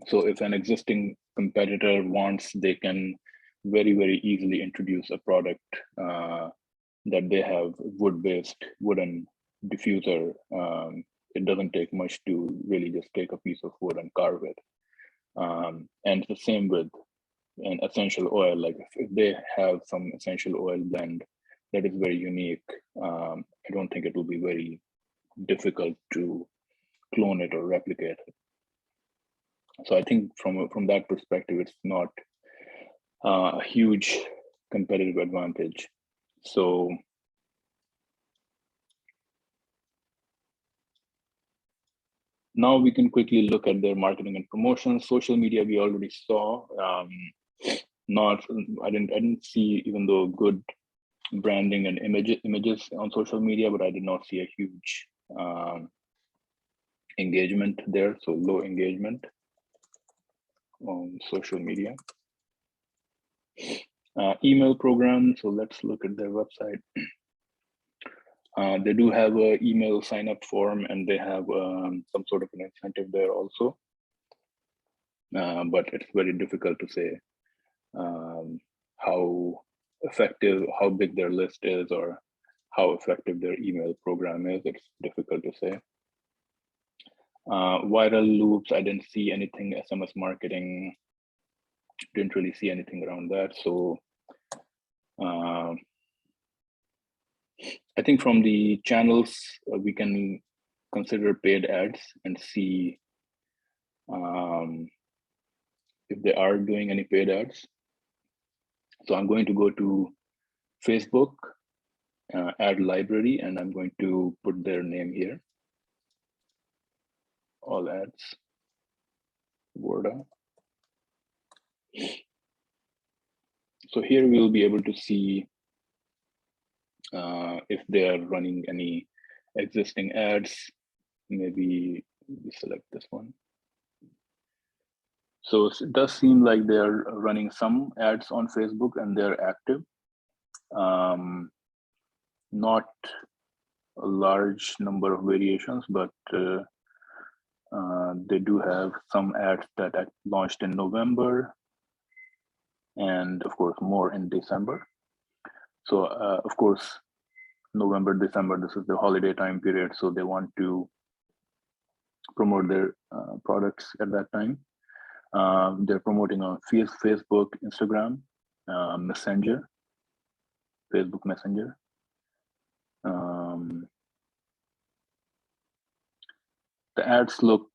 So if an existing competitor wants, they can very, very easily introduce a product that they have wood-based wooden diffuser. It doesn't take much to really just take a piece of wood and carve it. And the same with an essential oil. Like if they have some essential oil blend that is very unique, I don't think it will be very difficult to clone it or replicate it. So I think from that perspective, it's not a huge competitive advantage. So now we can quickly look at their marketing and promotion. Social media we already saw. I didn't see, even though good branding and images on social media, but I did not see a huge engagement there. So low engagement on social media. Email program. So let's look at their website. They do have an email sign-up form, and they have some sort of an incentive there also. But it's very difficult to say how effective, how big their list is, or how effective their email program is. It's difficult to say. Viral loops, I didn't see anything. SMS marketing, didn't really see anything around that. So I think from the channels, we can consider paid ads and see if they are doing any paid ads. So I'm going to go to Facebook, ad library, and I'm going to put their name here. All ads, Vorda. So here we'll be able to see if they are running any existing ads. Maybe we select this one. So it does seem like they're running some ads on Facebook and they're active. Not a large number of variations, but they do have some ads that launched in November, and of course more in December. So of course, November, December, this is the holiday time period, so they want to promote their products at that time. They're promoting on Facebook, Instagram, Messenger, Facebook Messenger. The ads look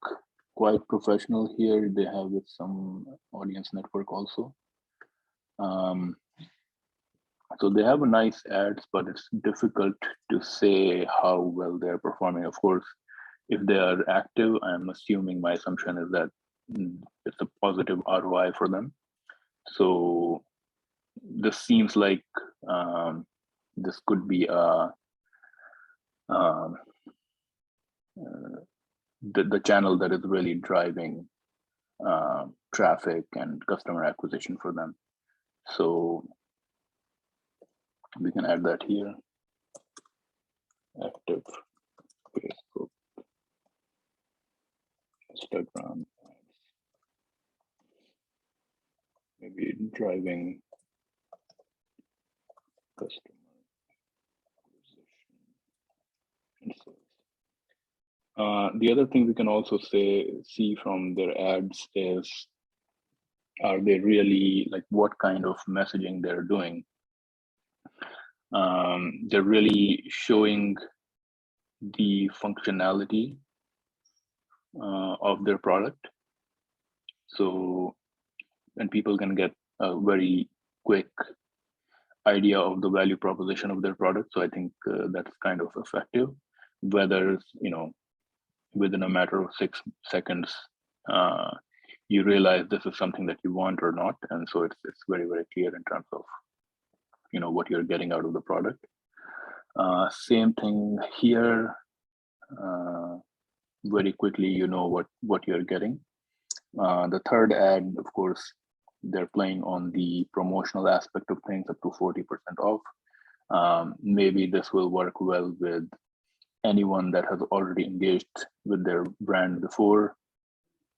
quite professional here. They have with some audience network also. So they have a nice ads, but it's difficult to say how well they're performing. Of course, if they are active, I'm assuming, my assumption is that it's a positive ROI for them. So this seems like this could be the channel that is really driving traffic and customer acquisition for them. So we can add that here. Active Facebook, Instagram, maybe driving customer acquisition and sales. The other thing we can also see from their ads is, are they really, like, what kind of messaging they're doing? They're really showing the functionality of their product. So, and people can get a very quick idea of the value proposition of their product. So I think that's kind of effective. Whether, within a matter of 6 seconds, you realize this is something that you want or not. And so it's very, very clear in terms of, what you're getting out of the product. Same thing here. Very quickly, what you're getting. The third ad, of course, they're playing on the promotional aspect of things, up to 40% off. Maybe this will work well with anyone that has already engaged with their brand before,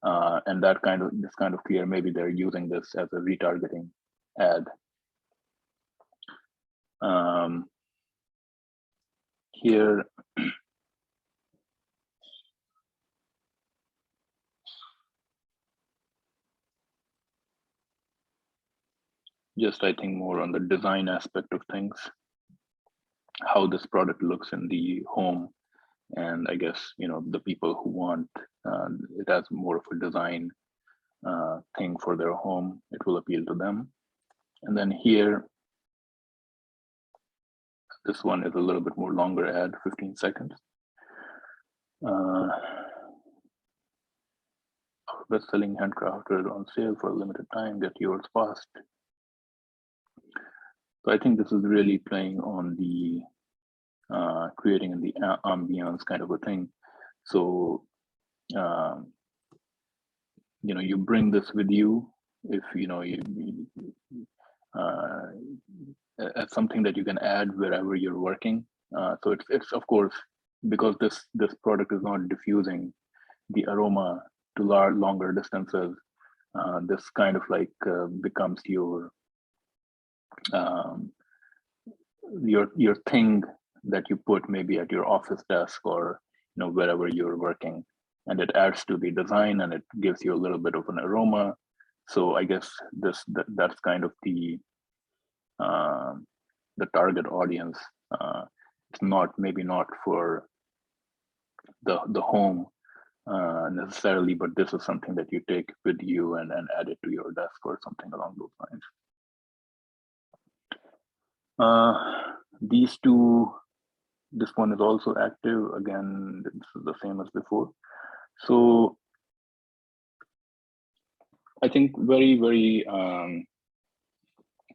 and this kind of clear. Maybe they're using this as a retargeting ad. Here, just I think more on the design aspect of things, how this product looks in the home. And I guess, the people who want it as more of a design thing for their home, it will appeal to them. And then here, this one is a little bit more longer ad, 15 seconds. Best-selling handcrafted on sale for a limited time, get yours fast. So I think this is really playing on the creating in the ambience kind of a thing. So you bring this with you if as something that you can add wherever you're working. So it's of course, because this product is not diffusing the aroma to longer distances. This kind of like becomes your thing that you put maybe at your office desk or wherever you're working. and it adds to the design and it gives you a little bit of an aroma. So I guess that's kind of the target audience. It's not, maybe not for the home necessarily, but this is something that you take with you and add it to your desk or something along those lines. These two, this one is also active. Again, this is the same as before. So I think very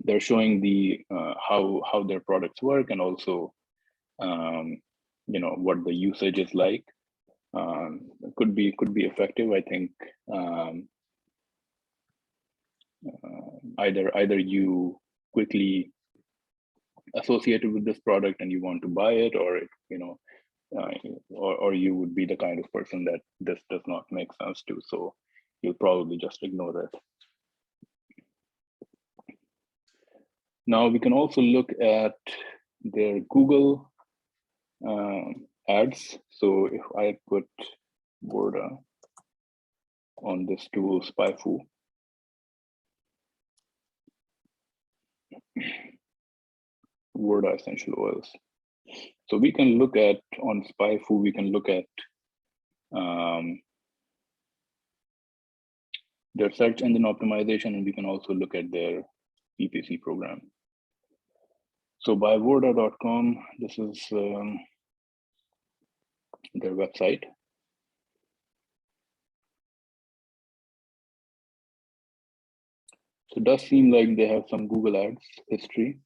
they're showing the how their products work, and also what the usage is like. Could be effective. I think either you quickly associated with this product and you want to buy it, or or you would be the kind of person that this does not make sense to, so you'll probably just ignore it. Now we can also look at their Google ads. So if I put Vorda on this tool, SpyFu, Vorda essential oils. So we can look at, on SpyFu, we can look at their search engine optimization, and we can also look at their PPC program. So by Vorda.com, this is their website. So it does seem like they have some Google Ads history,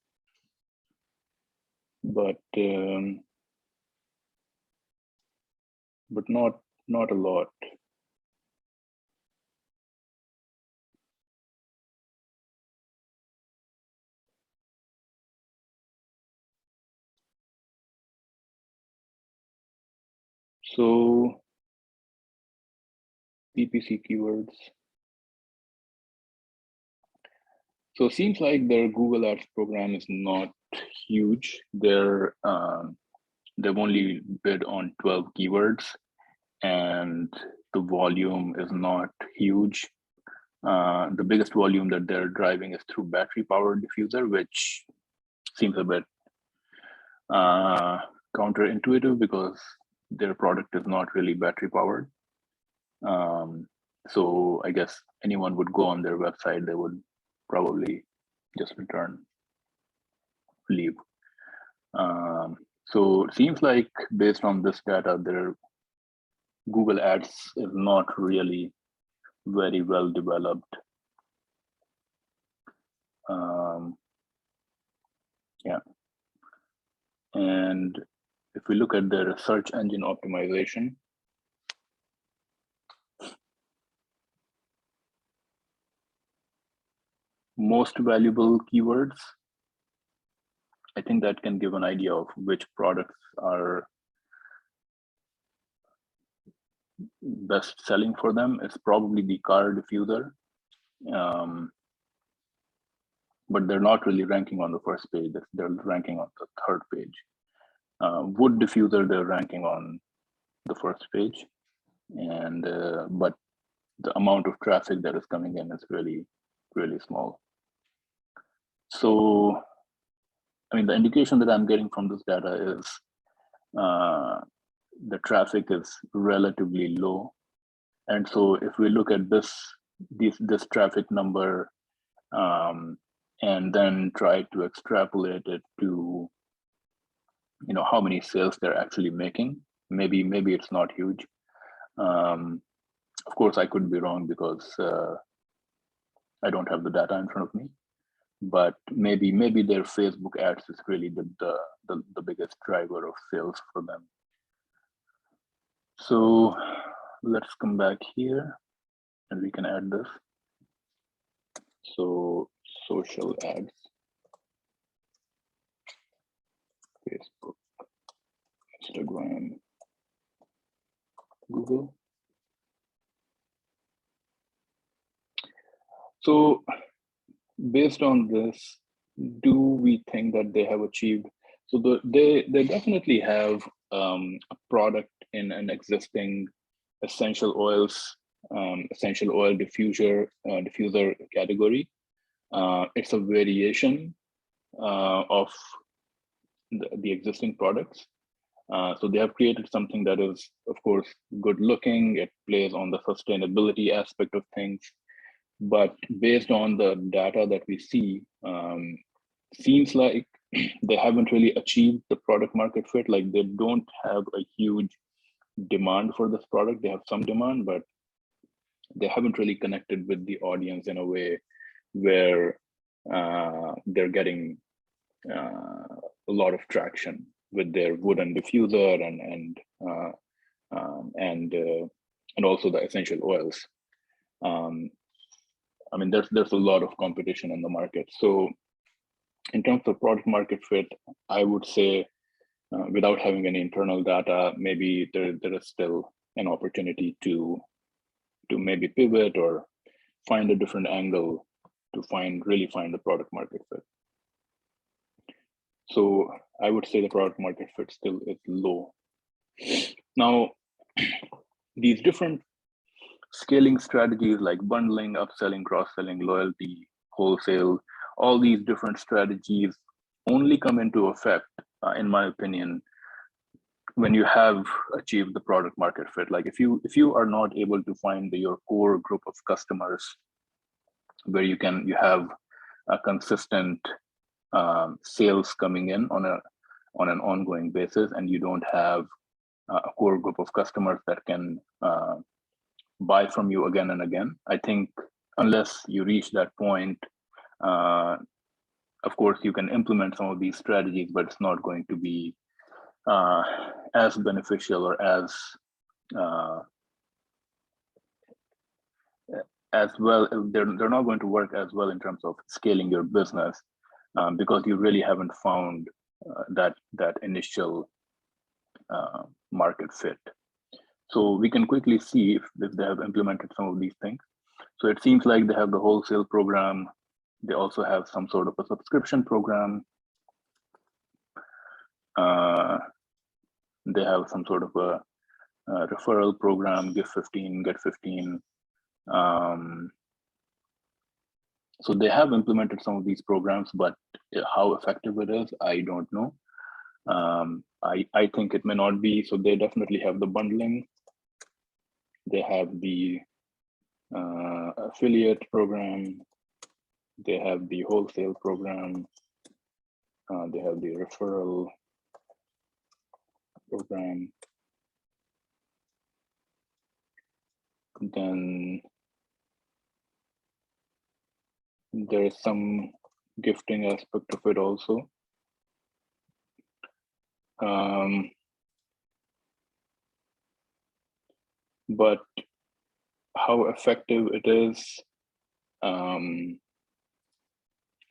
but not a lot. So PPC keywords. So it seems like their Google Ads program is not huge. They've only bid on 12 keywords, and the volume is not huge. The biggest volume that they're driving is through battery-powered diffuser, which seems a bit counterintuitive because their product is not really battery-powered. So I guess anyone would go on their website, they would probably just leave. So it seems like based on this data, their Google Ads is not really very well developed. Yeah. And if we look at their search engine optimization, most valuable keywords, I think that can give an idea of which products are best selling for them. It's probably the car diffuser, but they're not really ranking on the first page. They're ranking on the third page. Wood diffuser, they're ranking on the first page, and but the amount of traffic that is coming in is really small. So I mean, the indication that I'm getting from this data is the traffic is relatively low. And so if we look at this traffic number and then try to extrapolate it to how many sales they're actually making, maybe it's not huge. Of course, I could be wrong because I don't have the data in front of me. But maybe their Facebook ads is really the biggest driver of sales for them. So let's come back here and we can add this. So social ads, Facebook, Instagram, Google. So based on this, do we think that they have achieved? So they definitely have a product in an existing essential oils, essential oil diffuser category. It's a variation of the existing products. So they have created something that is, of course, good looking. It plays on the sustainability aspect of things. But based on the data that we see, seems like they haven't really achieved the product market fit. Like they don't have a huge demand for this product. They have some demand, but they haven't really connected with the audience in a way where they're getting a lot of traction with their wooden diffuser and also the essential oils. I mean, there's a lot of competition in the market. So in terms of product market fit, I would say without having any internal data, maybe there is still an opportunity to maybe pivot or find a different angle to really find the product market fit. So I would say the product market fit still is low. Now, these different scaling strategies like bundling, upselling, cross-selling, loyalty, wholesale, all these different strategies only come into effect, in my opinion, when you have achieved the product market fit. Like if you are not able to find your core group of customers where you have a consistent sales coming in on an ongoing basis, and you don't have a core group of customers that can buy from you again and again, I think unless you reach that point, of course you can implement some of these strategies, but it's not going to be as beneficial or as well. They're not going to work as well in terms of scaling your business because you really haven't found that initial market fit. So we can quickly see if they have implemented some of these things. So it seems like they have the wholesale program. They also have some sort of a subscription program. They have some sort of a referral program, give 15, get 15. So they have implemented some of these programs, but how effective it is, I don't know. I think it may not be. So they definitely have the bundling. They have the affiliate program. They have the wholesale program. They have the referral program. Then there is some gifting aspect of it also. But how effective it is, I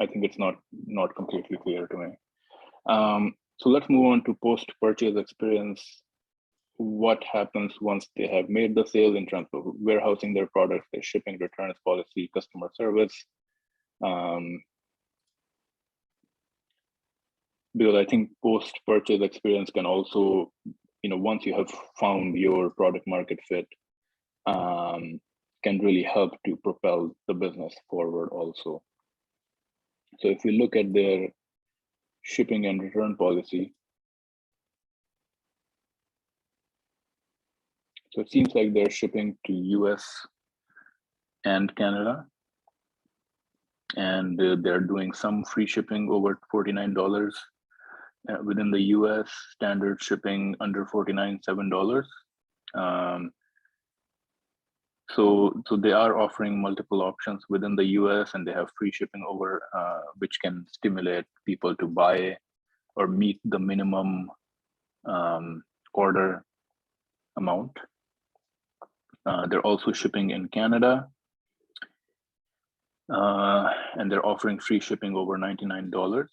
think it's not completely clear to me. So let's move on to post-purchase experience. What happens once they have made the sale in terms of warehousing their products, their shipping, returns policy, customer service. Because I think post-purchase experience can also, once you have found your product market fit, can really help to propel the business forward also. So if we look at their shipping and return policy, so it seems like they're shipping to US and Canada, and they're doing some free shipping over $49 within the US, standard shipping under $49, $7. So they are offering multiple options within the US, and they have free shipping over, which can stimulate people to buy or meet the minimum order amount. They're also shipping in Canada, and they're offering free shipping over $99.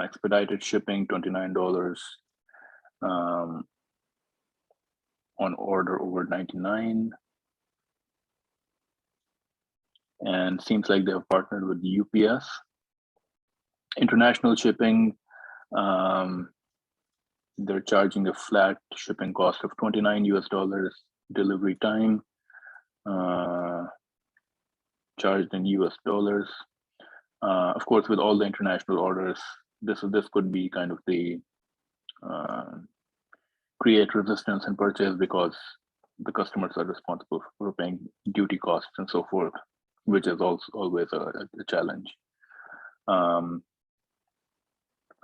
Expedited shipping, $29 on order over $99. And seems like they have partnered with UPS. International shipping, They're charging a flat shipping cost of $29 US, delivery time charged in US dollars. Of course, with all the international orders, this could be kind of the create resistance in purchase because the customers are responsible for paying duty costs and so forth, which is also always a challenge.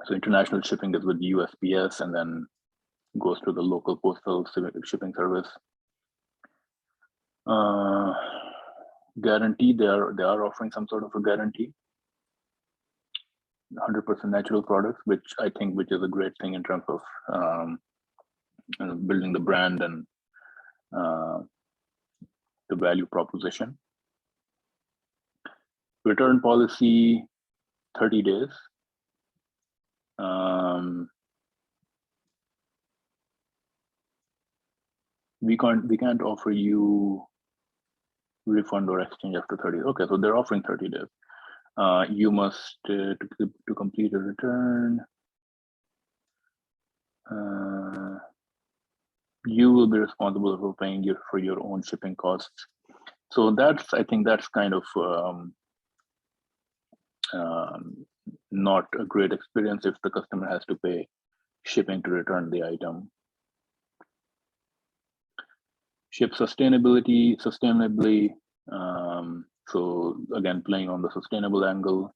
So international shipping is with USPS and then goes to the local postal shipping service. Guarantee, they are offering some sort of a guarantee. 100% natural products, which I think is a great thing in terms of building the brand and the value proposition. Return policy, 30 days. We can't offer you refund or exchange after 30. Okay, so they're offering 30 days. You must to complete a return. You will be responsible for paying for your own shipping costs. So I think that's kind of not a great experience if the customer has to pay shipping to return the item. Ship sustainably. So again, playing on the sustainable angle.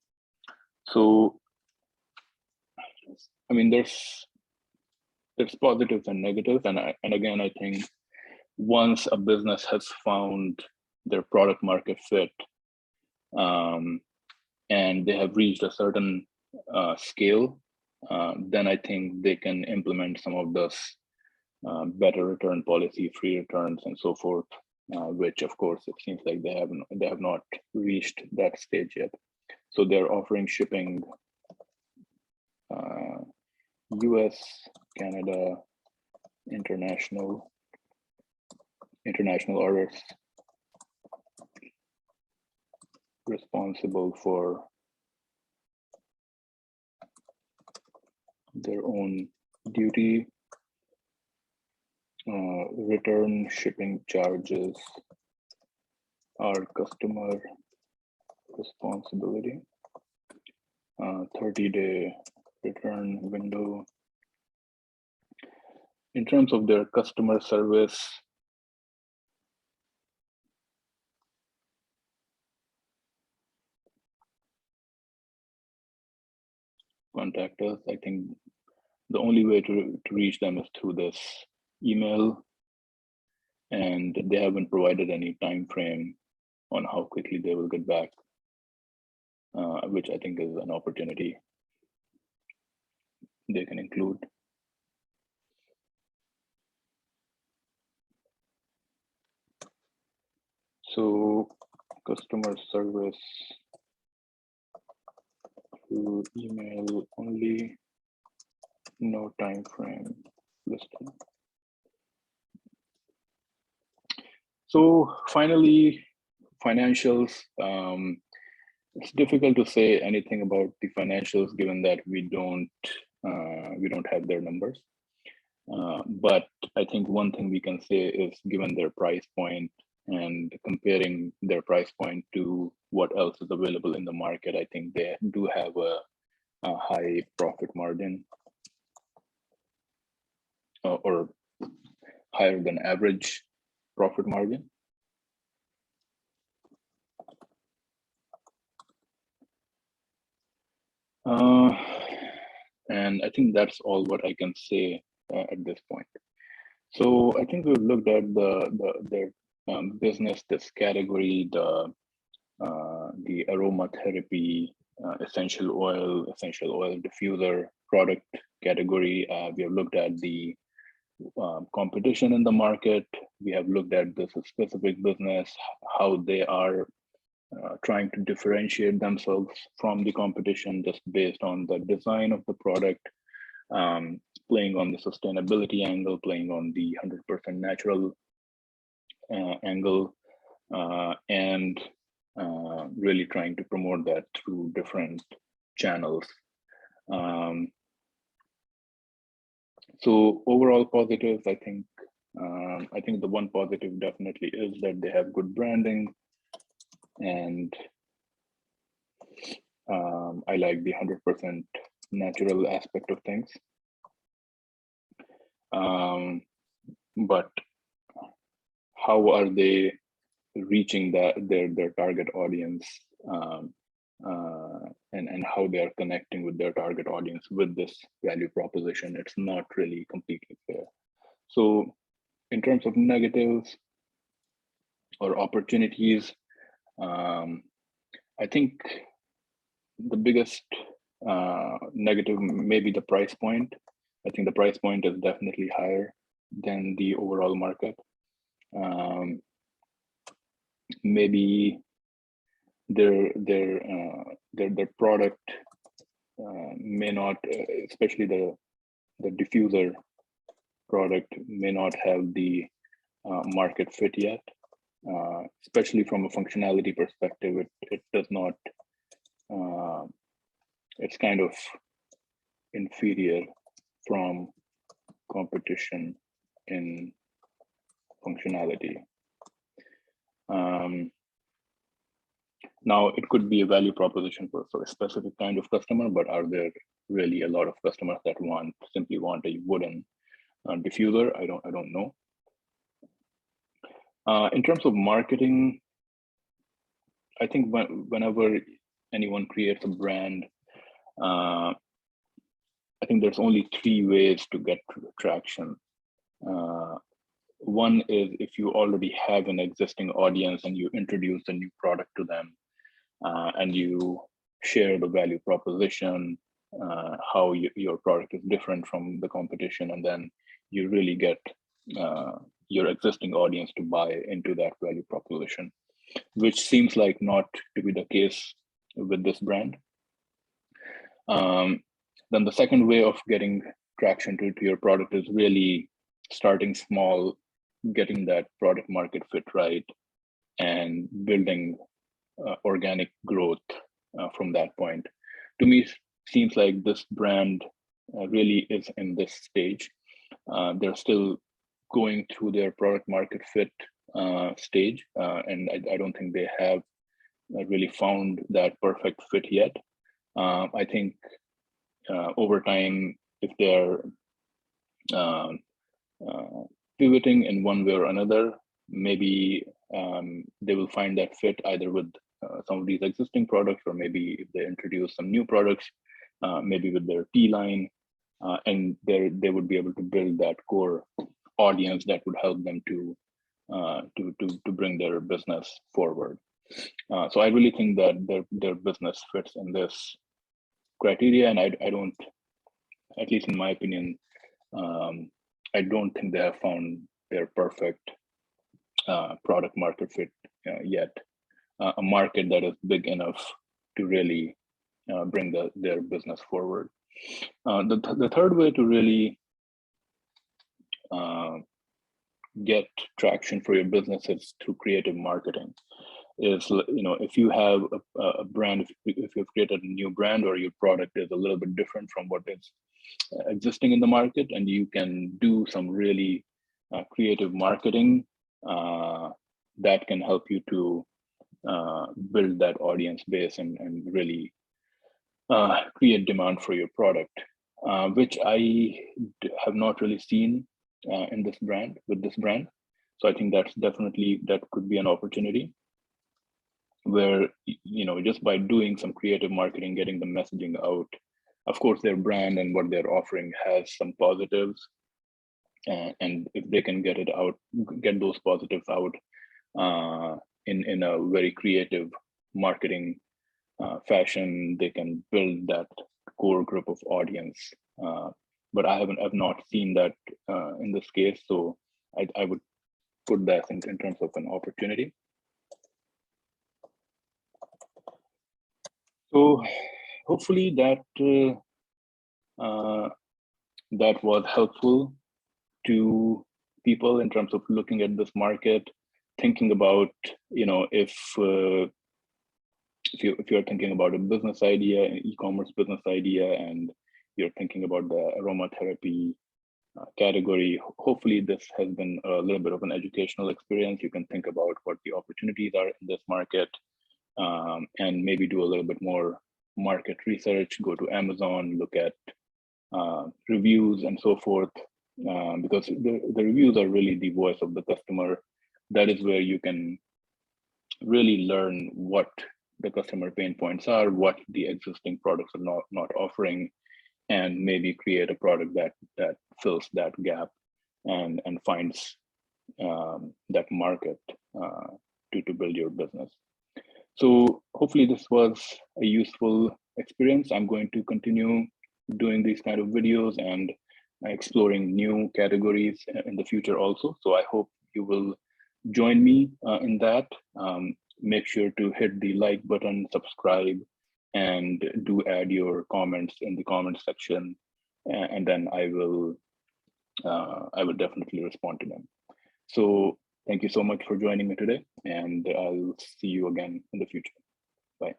So, I mean, there's positives and negatives, and again, I think once a business has found their product market fit, and they have reached a certain scale, then I think they can implement some of those better return policy, free returns, and so forth. Which, of course, it seems like they have not reached that stage yet. So they're offering shipping US, Canada, international orders, responsible for their own duty, return shipping charges are customer responsibility, 30-day return window. In terms of their customer service, contact us. I think the only way to reach them is through this email, and they haven't provided any time frame on how quickly they will get back, which I think is an opportunity they can include. So customer service through email only, no time frame listed. So finally, financials. It's difficult to say anything about the financials given that we don't have their numbers. But I think one thing we can say is, given their price point and comparing their price point to what else is available in the market, I think they do have a high profit margin, or higher than average profit margin. And I think that's all what I can say at this point. So I think we've looked at their business, this category, the aromatherapy, essential oil diffuser product category. We have looked at the competition in the market. We have looked at this specific business, how they are trying to differentiate themselves from the competition just based on the design of the product, playing on the sustainability angle, playing on the 100% natural angle, and really trying to promote that through different channels. So overall positives, I think the one positive definitely is that they have good branding, and I like the 100% natural aspect of things. But how are they reaching their target audience, and how they are connecting with their target audience with this value proposition? It's not really completely clear. So in terms of negatives or opportunities, I think the biggest negative may be the price point. I think the price point is definitely higher than the overall market. Maybe their product may not, especially the diffuser product, may not have the market fit yet. Especially from a functionality perspective, it does not. It's kind of inferior from competition in functionality. Now, it could be a value proposition for a specific kind of customer, but are there really a lot of customers that simply want a wooden diffuser? I don't know. In terms of marketing, I think whenever anyone creates a brand, I think there's only 3 ways to get traction. One is if you already have an existing audience and you introduce a new product to them, and you share the value proposition, how your product is different from the competition, and then you really get your existing audience to buy into that value proposition, which seems like not to be the case with this brand. Then the second way of getting traction to your product is really starting small, getting that product market fit right, and building organic growth from that point. To me, seems like this brand really is in this stage. They're still going through their product market fit stage, and I don't think they have really found that perfect fit yet. I think over time, if they're pivoting in one way or another, maybe they will find that fit either with some of these existing products, or maybe if they introduce some new products, maybe with their T line, and they would be able to build that core audience that would help them to bring their business forward. So I really think that their business fits in this criteria, and I don't, at least in my opinion, I don't think they have found their perfect product market fit yet. A market that is big enough to really bring their business forward. The third way to really get traction for your business is through creative marketing. Is, if you have a brand, if you've created a new brand, or your product is a little bit different from what is existing in the market, and you can do some really creative marketing that can help you to build that audience base and really create demand for your product, which I have not really seen in this brand, with this brand. So I think that could be an opportunity where, just by doing some creative marketing, getting the messaging out, of course, their brand and what they're offering has some positives. And if they can get those positives out in a very creative marketing fashion, they can build that core group of audience. But I've not seen that in this case, so I would put that in terms of an opportunity. So hopefully that was helpful to people in terms of looking at this market, thinking about, if you're thinking about a business idea, an e-commerce business idea, and you're thinking about the aromatherapy category. Hopefully this has been a little bit of an educational experience. You can think about what the opportunities are in this market, and maybe do a little bit more market research, go to Amazon, look at reviews and so forth, because the reviews are really the voice of the customer. That is where you can really learn what the customer pain points are, what the existing products are not offering, and maybe create a product that fills that gap and finds that market to build your business. So hopefully this was a useful experience. I'm going to continue doing these kind of videos and exploring new categories in the future also. So I hope you will join me in that. Make sure to hit the like button, subscribe, and do add your comments in the comment section, and then I will definitely respond to them. So thank you so much for joining me today, and I'll see you again in the future. Bye.